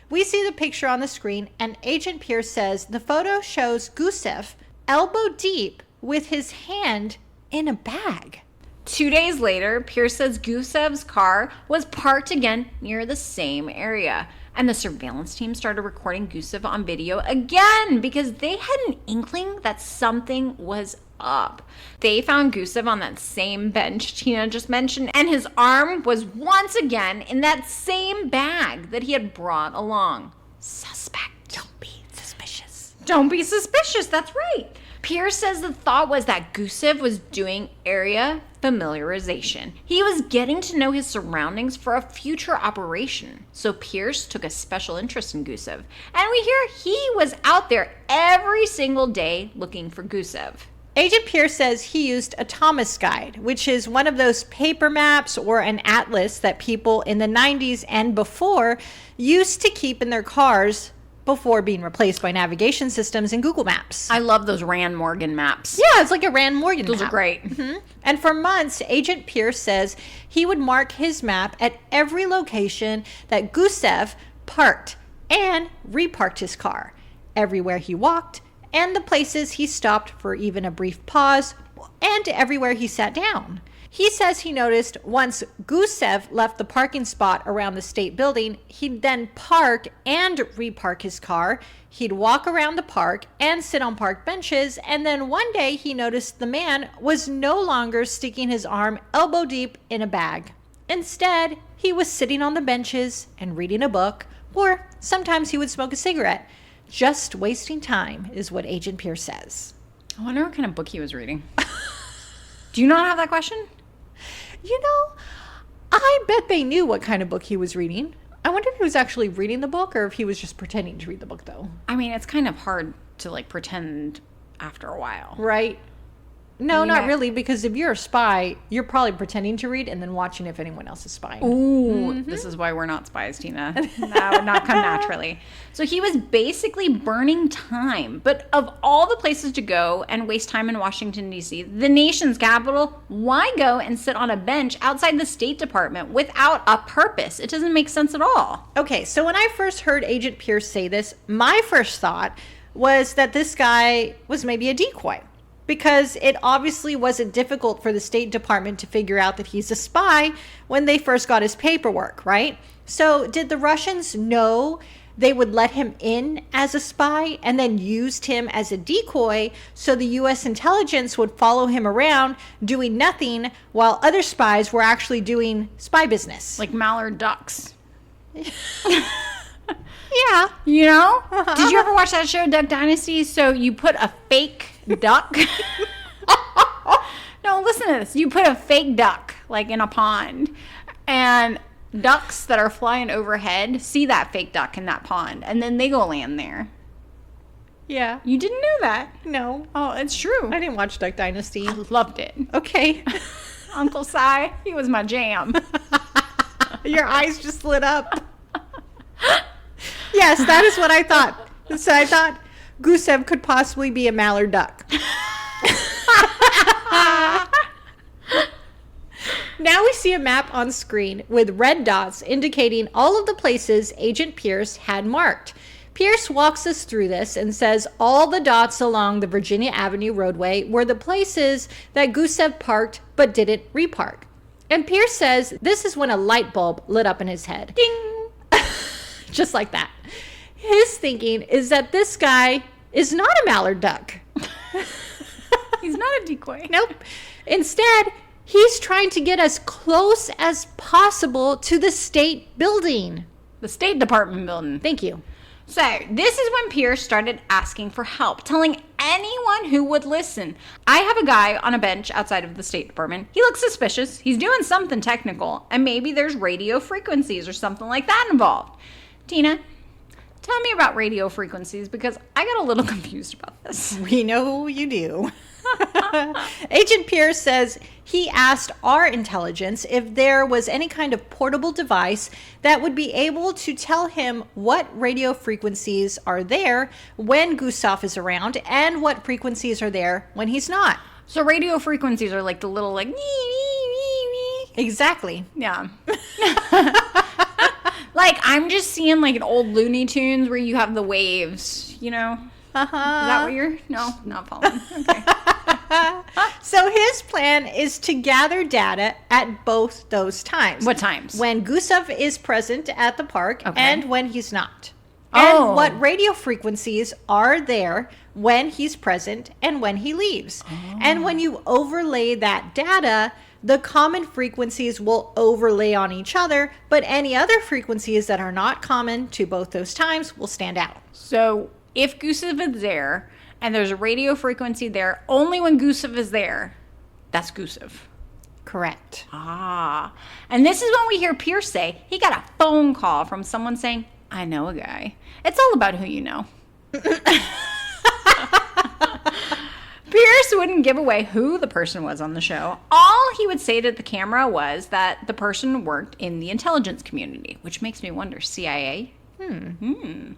We see the picture on the screen, and Agent Pierce says the photo shows Gusev elbow deep with his hand in a bag. 2 days later, Pierce says Gusev's car was parked again near the same area. And the surveillance team started recording Gusev on video again because they had an inkling that something was up. They found Gusev on that same bench Tina just mentioned, and his arm was once again in that same bag that he had brought along. Suspect. Don't be suspicious. Don't be suspicious, that's right. Pierce says the thought was that Gusev was doing area familiarization. He was getting to know his surroundings for a future operation. So Pierce took a special interest in Gusev. And we hear he was out there every single day looking for Gusev. Agent Pierce says he used a Thomas guide, which is one of those paper maps or an atlas that people in the 90s and before used to keep in their cars before being replaced by navigation systems and Google Maps. I love those Rand Morgan maps. Yeah, it's like a Rand Morgan Those map. are great. And for months, Agent Pierce says he would mark his map at every location that Gusev parked and reparked his car, everywhere he walked, and the places he stopped for even a brief pause, and everywhere he sat down. He says he noticed once Gusev left the parking spot around the state building, he'd then park and repark his car. He'd walk around the park and sit on park benches. And then one day he noticed the man was no longer sticking his arm elbow deep in a bag. Instead, he was sitting on the benches and reading a book, or sometimes he would smoke a cigarette. Just wasting time is what Agent Pierce says. I wonder what kind of book he was reading. Do you not have that question? You know, I bet they knew what kind of book he was reading. I wonder if he was actually reading the book or if he was just pretending to read the book, though. I mean, it's kind of hard to, like, pretend after a while. Right? No, not Yeah. really, because if you're a spy, you're probably pretending to read and then watching if anyone else is spying. Ooh, this is why we're not spies, Tina. That would not come naturally. So he was basically burning time. But of all the places to go and waste time in Washington, D.C., the nation's capital, why go and sit on a bench outside the State Department without a purpose? It doesn't make sense at all. Okay, so when I first heard Agent Pierce say this, my first thought was that this guy was maybe a decoy. Because it obviously wasn't difficult for the State Department to figure out that he's a spy when they first got his paperwork, right? So did the Russians know they would let him in as a spy and then used him as a decoy so the U.S. intelligence would follow him around doing nothing while other spies were actually doing spy business? Like mallard ducks. Yeah. You know? Did you ever watch that show, Duck Dynasty? So you put a fake duck. No, listen to this. You put a fake duck, like in a pond, and ducks that are flying overhead see that fake duck in that pond, and then they go land there. Yeah. You didn't know that? No. Oh, it's true. I didn't watch Duck Dynasty. I loved it. Okay. Uncle Si, he was my jam. Your eyes just lit up. Yes, that is what I thought. So I thought Gusev could possibly be a mallard duck. Now we see a map on screen with red dots indicating all of the places Agent Pierce had marked. Pierce walks us through this and says all the dots along the Virginia Avenue roadway were the places that Gusev parked but didn't repark. And Pierce says this is when a light bulb lit up in his head. Ding! Just like that. His thinking is that this guy is not a mallard duck. He's not a decoy. Nope. Instead, he's trying to get as close as possible to the state building. The State Department building. Thank you. So, this is when Pierce started asking for help, telling anyone who would listen. I have a guy on a bench outside of the State Department. He looks suspicious. He's doing something technical, and maybe there's radio frequencies or something like that involved. Tina, tell me about radio frequencies because I got a little confused about this. We know you do. Agent Pierce says he asked our intelligence if there was any kind of portable device that would be able to tell him what radio frequencies are there when Gustav is around and what frequencies are there when he's not. So radio frequencies are like the little like... Exactly. Yeah. Like, I'm just seeing like an old Looney Tunes where you have the waves, you know? Uh-huh. Is that what you're... No, not following. Okay. So his plan is to gather data at both those times. What times? When Gustav is present at the park Okay. and when he's not. Oh. And what radio frequencies are there when he's present and when he leaves. Oh. And when you overlay that data, the common frequencies will overlay on each other, but any other frequencies that are not common to both those times will stand out. So if Gustav is there and there's a radio frequency there, only when Gustav is there, that's Gustav. Correct. Ah. And this is when we hear Pierce say he got a phone call from someone saying, I know a guy. It's all about who you know. Pierce wouldn't give away who the person was on the show. All he would say to the camera was that the person worked in the intelligence community, which makes me wonder, CIA? And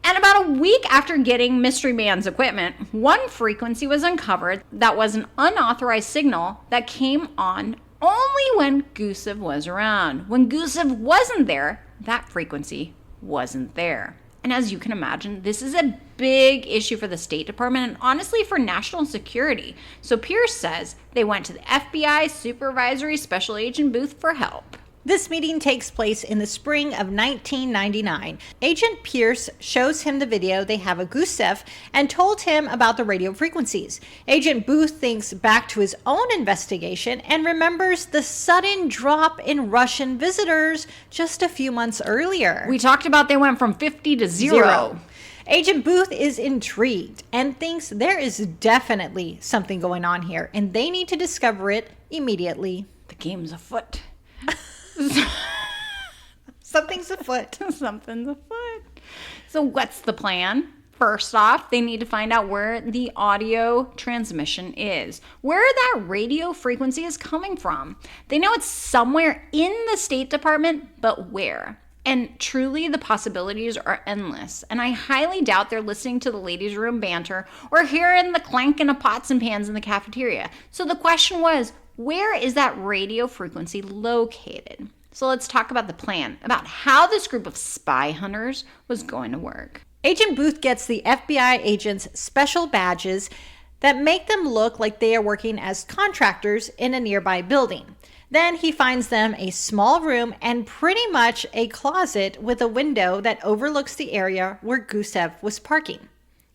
about a week after getting Mystery Man's equipment, one frequency was uncovered that was an unauthorized signal that came on only when Gusev was around. When Gusev wasn't there, that frequency wasn't there. And as you can imagine, this is a big issue for the State Department and honestly for national security. So Pierce says they went to the FBI Supervisory Special Agent booth for help. This meeting takes place in the spring of 1999. Agent Pierce shows him the video they have of Gusev and told him about the radio frequencies. Agent Booth thinks back to his own investigation and remembers the sudden drop in Russian visitors just a few months earlier. We talked about they went from 50 to zero. Agent Booth is intrigued and thinks there is definitely something going on here and they need to discover it immediately. The game's afoot. Something's afoot. Something's afoot. So what's the plan? First off, they need to find out where the audio transmission is, where that radio frequency is coming from. They know it's somewhere in the State Department, but where? And truly, the possibilities are endless. And I highly doubt they're listening to the ladies' room banter or hearing the clanking of pots and pans in the cafeteria. So the question was, where is that radio frequency located? So let's talk about the plan, about how this group of spy hunters was going to work. Agent Booth gets the FBI agents special badges that make them look like they are working as contractors in a nearby building. Then he finds them a small room and pretty much a closet with a window that overlooks the area where Gusev was parking.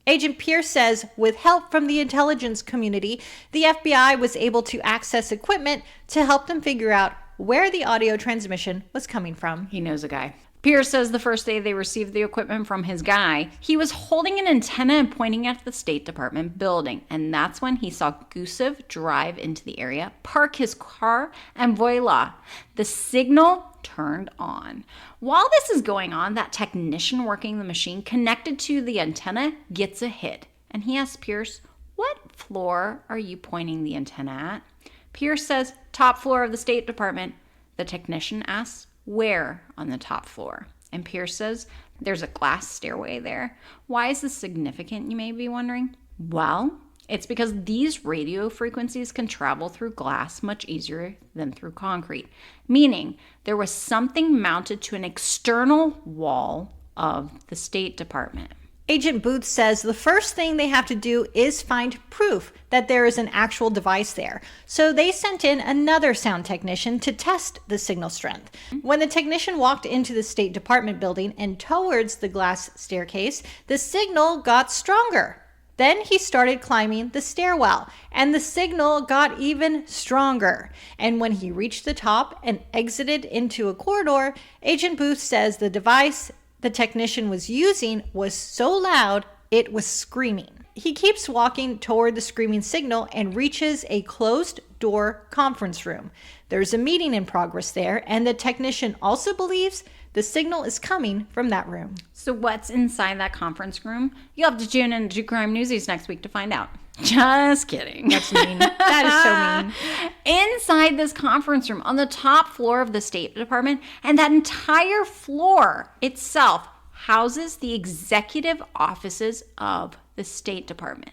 Agent Pierce says with help from the intelligence community, the FBI was able to access equipment to help them figure out where the audio transmission was coming from. He knows a guy. Pierce says the first day they received the equipment from his guy, he was holding an antenna and pointing at the State Department building. And that's when he saw Gusev drive into the area, park his car, and voila, the signal turned on. While this is going on, that technician working the machine connected to the antenna gets a hit. And he asks Pierce, "What floor are you pointing the antenna at?" Pierce says, "Top floor of the State Department." The technician asks, "Where on the top floor?" And Pierce says, "There's a glass stairway there." Why is this significant, you may be wondering? Well, it's because these radio frequencies can travel through glass much easier than through concrete, meaning there was something mounted to an external wall of the State Department. Agent Booth says the first thing they have to do is find proof that there is an actual device there. So they sent in another sound technician to test the signal strength. When the technician walked into the State Department building and towards the glass staircase, the signal got stronger. Then he started climbing the stairwell, and the signal got even stronger. And when he reached the top and exited into a corridor, Agent Booth says the device the technician was using was so loud it was screaming. He keeps walking toward the screaming signal and reaches a closed door conference room. There's a meeting in progress there, and the technician also believes the signal is coming from that room. So what's inside that conference room? You'll have to tune in to Crime Newsies next week to find out. Just kidding. That's mean. That is so mean. Inside this conference room on the top floor of the State Department, and that entire floor itself houses the executive offices of the State Department,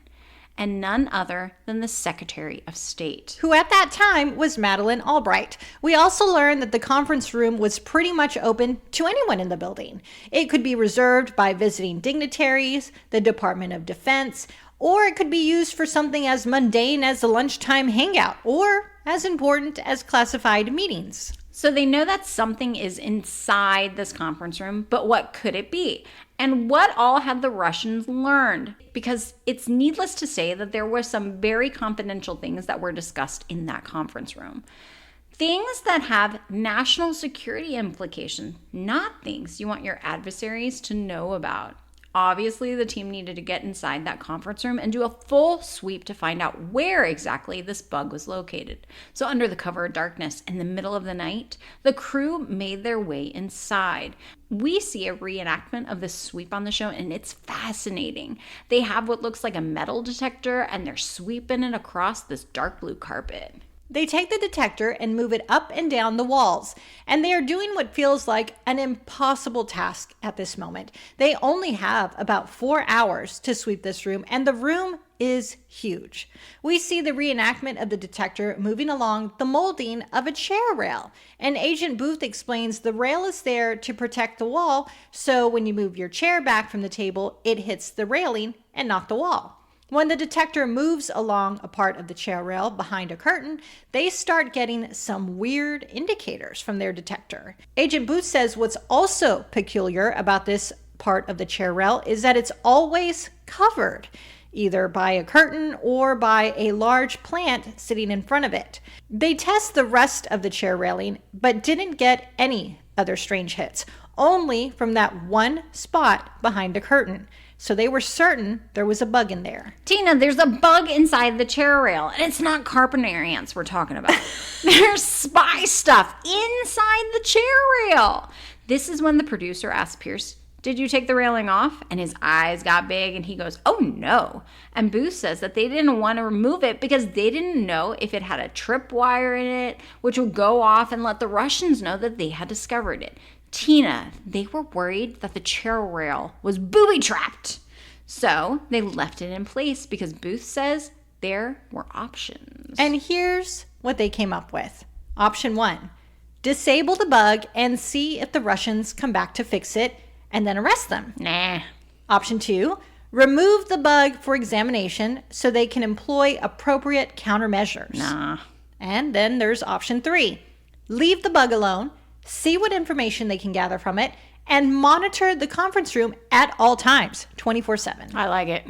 and none other than the Secretary of State, who at that time was Madeleine Albright. We also learned that the conference room was pretty much open to anyone in the building. It could be reserved by visiting dignitaries, the Department of Defense, or it could be used for something as mundane as a lunchtime hangout, or as important as classified meetings. So they know that something is inside this conference room, but what could it be? And what all had the Russians learned? Because it's needless to say that there were some very confidential things that were discussed in that conference room. Things that have national security implications, not things you want your adversaries to know about. Obviously, the team needed to get inside that conference room and do a full sweep to find out where exactly this bug was located. So under the cover of darkness, in the middle of the night, the crew made their way inside. We see a reenactment of this sweep on the show, and it's fascinating. They have what looks like a metal detector, and they're sweeping it across this dark blue carpet. They take the detector and move it up and down the walls, and they are doing what feels like an impossible task at this moment. They only have about 4 hours to sweep this room, and the room is huge. We see the reenactment of the detector moving along the molding of a chair rail, and Agent Booth explains the rail is there to protect the wall, so when you move your chair back from the table, it hits the railing and not the wall. When the detector moves along a part of the chair rail behind a curtain, they start getting some weird indicators from their detector. Agent Booth says what's also peculiar about this part of the chair rail is that it's always covered, either by a curtain or by a large plant sitting in front of it. They test the rest of the chair railing, but didn't get any other strange hits, only from that one spot behind a curtain. So they were certain there was a bug in there. Tina, there's a bug inside the chair rail, and it's not carpenter ants we're talking about. There's spy stuff inside the chair rail. This is when the producer asked Pierce, "Did you take the railing off?" And his eyes got big and he goes, "Oh no." And Booth says that they didn't want to remove it because they didn't know if it had a tripwire in it, which would go off and let the Russians know that they had discovered it. Tina, they were worried that the chair rail was booby-trapped. So they left it in place because Booth says there were options. And here's what they came up with. Option 1, disable the bug and see if the Russians come back to fix it and then arrest them. Nah. Option 2, remove the bug for examination so they can employ appropriate countermeasures. Nah. And then there's option 3, leave the bug alone, see what information they can gather from it, and monitor the conference room at all times, 24/7. I like it.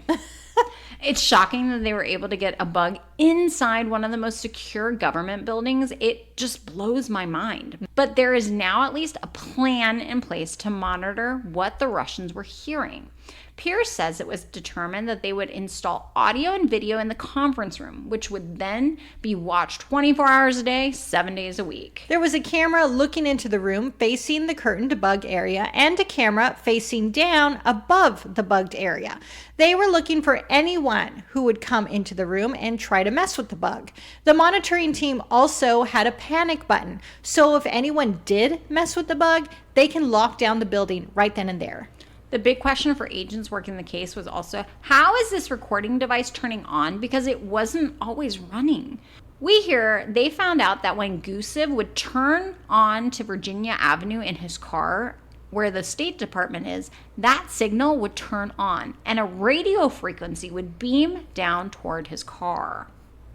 It's shocking that they were able to get a bug inside one of the most secure government buildings. It just blows my mind. But there is now at least a plan in place to monitor what the Russians were hearing. Pierce says it was determined that they would install audio and video in the conference room, which would then be watched 24 hours a day, 7 days a week. There was a camera looking into the room facing the curtained bug area and a camera facing down above the bugged area. They were looking for anyone who would come into the room and try to mess with the bug. The monitoring team also had a panic button, so if anyone did mess with the bug, they can lock down the building right then and there. The big question for agents working the case was also, how is this recording device turning on? Because it wasn't always running. We hear they found out that when Gusev would turn on to Virginia Avenue in his car, where the State Department is, that signal would turn on and a radio frequency would beam down toward his car.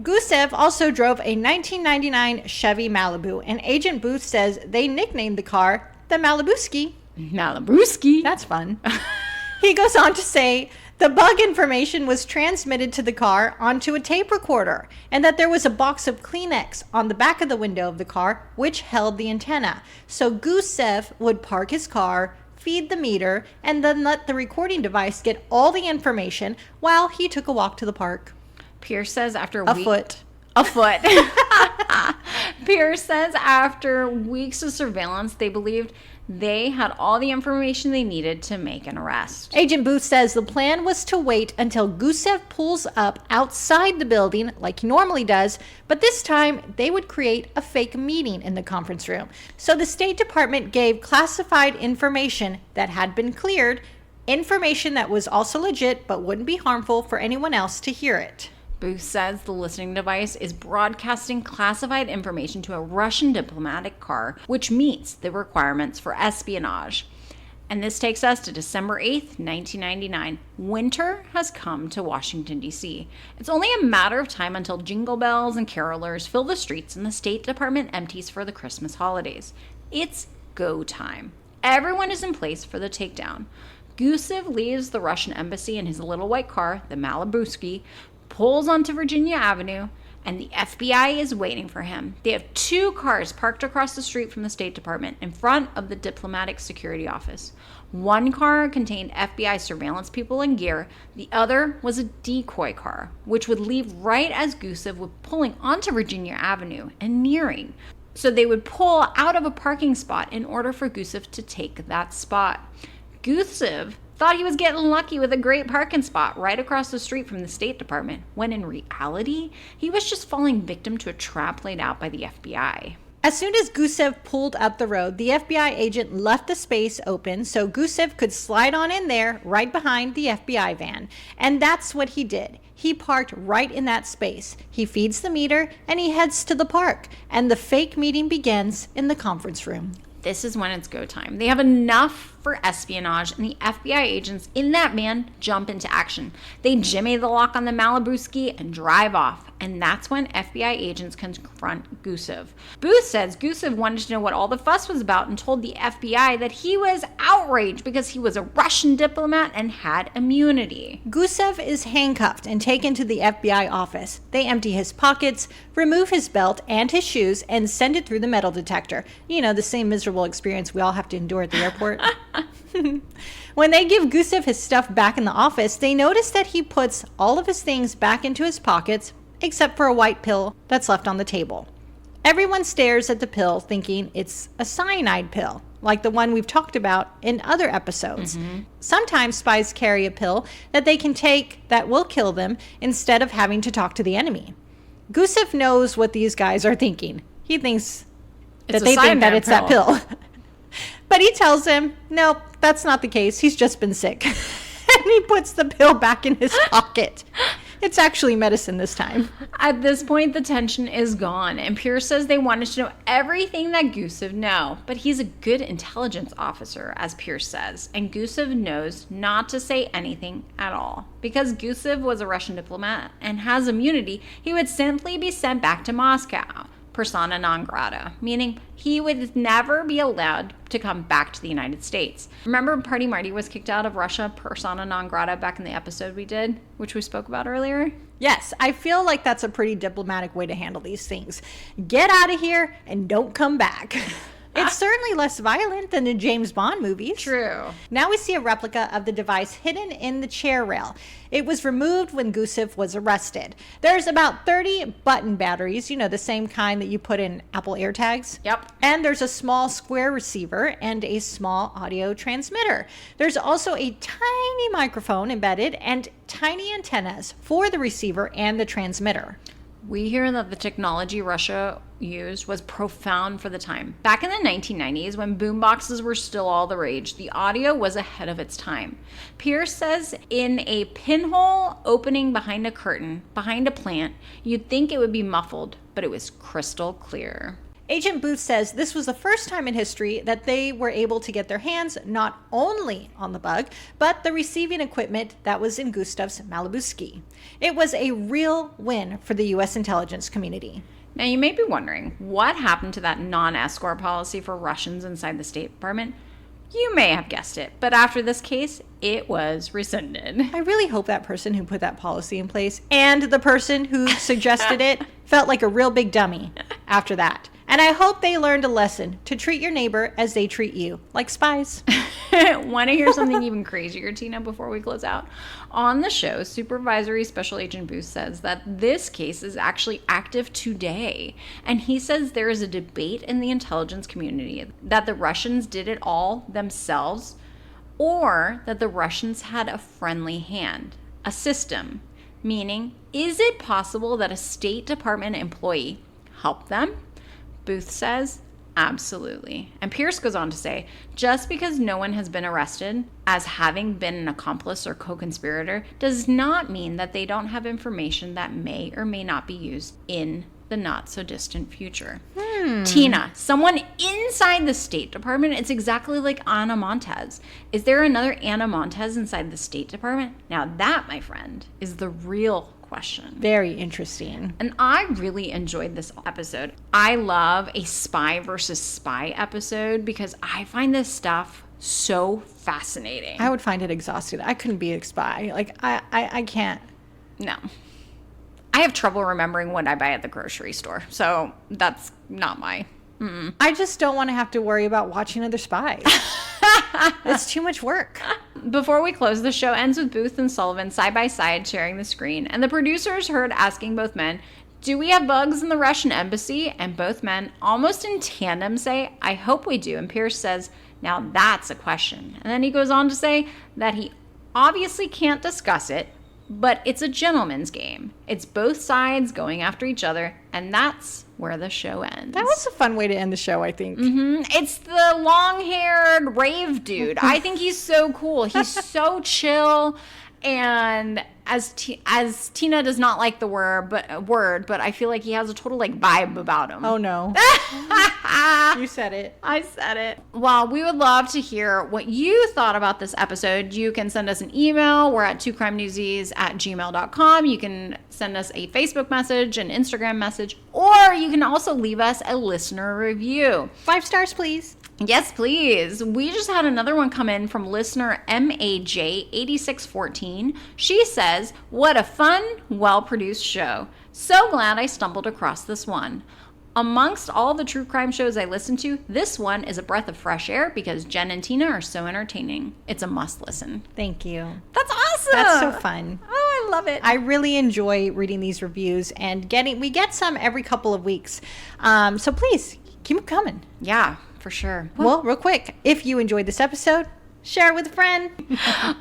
Gusev also drove a 1999 Chevy Malibu, and Agent Booth says they nicknamed the car the Malibuski. Malibuski. That's fun. He goes on to say the bug information was transmitted to the car onto a tape recorder and that there was a box of Kleenex on the back of the window of the car which held the antenna. So Gusev would park his car, feed the meter, and then let the recording device get all the information while he took a walk to the park. Pierce says after A foot. Pierce says after weeks of surveillance, they believed they had all the information they needed to make an arrest. Agent Booth says the plan was to wait until Gusev pulls up outside the building like he normally does, but this time they would create a fake meeting in the conference room. So the State Department gave classified information that had been cleared, information that was also legit but wouldn't be harmful for anyone else to hear it. Booth says the listening device is broadcasting classified information to a Russian diplomatic car, which meets the requirements for espionage. And this takes us to December 8th, 1999. Winter has come to Washington, D.C. It's only a matter of time until jingle bells and carolers fill the streets and the State Department empties for the Christmas holidays. It's go time. Everyone is in place for the takedown. Gusev leaves the Russian embassy in his little white car, the Malibuski, pulls onto Virginia Avenue, and the FBI is waiting for him. They have 2 cars parked across the street from the State Department in front of the Diplomatic Security Office. One car contained FBI surveillance people and gear. The other was a decoy car, which would leave right as Gusev was pulling onto Virginia Avenue and nearing. So they would pull out of a parking spot in order for Gusev to take that spot. Gusev thought he was getting lucky with a great parking spot right across the street from the State Department, when in reality, he was just falling victim to a trap laid out by the FBI. As soon as Gusev pulled up the road, the FBI agent left the space open so Gusev could slide on in there right behind the FBI van. And that's what he did. He parked right in that space. He feeds the meter and he heads to the park. And the fake meeting begins in the conference room. This is when it's go time. They have enough for espionage, and the FBI agents in that van jump into action. They jimmy the lock on the Malibuski and drive off, and that's when FBI agents confront Gusev. Booth says Gusev wanted to know what all the fuss was about and told the FBI that he was outraged because he was a Russian diplomat and had immunity. Gusev is handcuffed and taken to the FBI office. They empty his pockets, remove his belt and his shoes, and send it through the metal detector. You know, the same miserable experience we all have to endure at the airport. When they give Gusev his stuff back in the office, they notice that he puts all of his things back into his pockets, except for a white pill that's left on the table. Everyone stares at the pill thinking it's a cyanide pill. like the one we've talked about in other episodes. Sometimes spies carry a pill that they can take that will kill them instead of having to talk to the enemy. Gusev knows what these guys are thinking. He thinks that they think that it's that pill. But he tells him, nope, that's not the case. He's just been sick. And he puts the pill back in his pocket. It's actually medicine this time. At this point, the tension is gone, and Pierce says they wanted to know everything that Gusev know. But he's a good intelligence officer, as Pierce says, and Gusev knows not to say anything at all. Because Gusev was a Russian diplomat and has immunity, he would simply be sent back to Moscow, persona non grata, meaning he would never be allowed to come back to the United States. Remember Party Marty was kicked out of Russia, persona non grata, back in the episode we did, which we spoke about earlier? Yes, I feel like that's a pretty diplomatic way to handle these things. Get out of here and don't come back. It's certainly less violent than in James Bond movies. True. Now we see a replica of the device hidden in the chair rail. It was removed when Gusev was arrested. There's about 30 button batteries, you know, the same kind that you put in Apple AirTags. Yep. And there's a small square receiver and a small audio transmitter. There's also a tiny microphone embedded and tiny antennas for the receiver and the transmitter. We hear that the technology Russia used was profound for the time. Back in the 1990s, when boomboxes were still all the rage, the audio was ahead of its time. Pierce says in a pinhole opening behind a curtain, behind a plant, you'd think it would be muffled, but it was crystal clear. Agent Booth says this was the first time in history that they were able to get their hands not only on the bug, but the receiving equipment that was in Gustav's Malibu ski. It was a real win for the U.S. intelligence community. Now, you may be wondering, what happened to that non-escort policy for Russians inside the State Department? You may have guessed it, but after this case, it was rescinded. I really hope that person who put that policy in place and the person who suggested it felt like a real big dummy after that. And I hope they learned a lesson to treat your neighbor as they treat you, like spies. Want to hear something even crazier, Tina, before we close out? On the show, Supervisory Special Agent Booth says that this case is actually active today. And he says there is a debate in the intelligence community that the Russians did it all themselves or that the Russians had a friendly hand, a system. Meaning, is it possible that a State Department employee helped them? Booth says, absolutely. And Pierce goes on to say, just because no one has been arrested as having been an accomplice or co-conspirator does not mean that they don't have information that may or may not be used in the not so distant future. Tina, someone inside the State Department, it's exactly like Ana Montez. Is there another Ana Montez inside the State Department? Now that, my friend, is the real question. Very interesting. And I really enjoyed this episode. I love a spy versus spy episode because I find this stuff so fascinating. I would find it exhausting. I couldn't be a spy. Like, I can't. No. I have trouble remembering what I buy at the grocery store. So that's not my... I just don't want to have to worry about watching other spies. It's too much work. Before we close, the show ends with Booth and Sullivan side by side sharing the screen, and the producers heard asking both men, do we have bugs in the Russian embassy? And both men, almost in tandem, say, I hope we do. And Pierce says, now that's a question. And then he goes on to say that he obviously can't discuss it, but it's a gentleman's game. It's both sides going after each other, and that's where the show ends. That was a fun way to end the show, I think. It's the long-haired rave dude. I think he's so cool. He's so chill. And as Tina does not like the word, but I feel like he has a total like vibe about him. Oh no. You said it. I said it. Well, we would love to hear what you thought about this episode. You can send us an email. We're at twocrimenewsies@gmail.com. You can send us a Facebook message, an Instagram message, or you can also leave us a listener review. 5 stars, please. Yes, please. We just had another one come in from listener MAJ8614. She says, what a fun, well-produced show. So glad I stumbled across this one. Amongst all the true crime shows I listen to, this one is a breath of fresh air because Jen and Tina are so entertaining. It's a must listen. Thank you. That's awesome. That's so fun. Oh, I love it. I really enjoy reading these reviews and we get some every couple of weeks. So please keep them coming. Yeah, for sure. Well, real quick, if you enjoyed this episode, share it with a friend.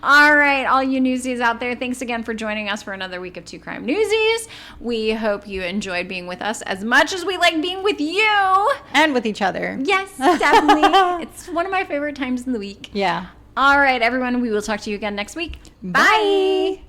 All right, all you newsies out there, thanks again for joining us for another week of Two Crime Newsies. We hope you enjoyed being with us as much as we like being with you. And with each other. Yes, definitely. It's one of my favorite times in the week. Yeah. All right, everyone, we will talk to you again next week. Bye.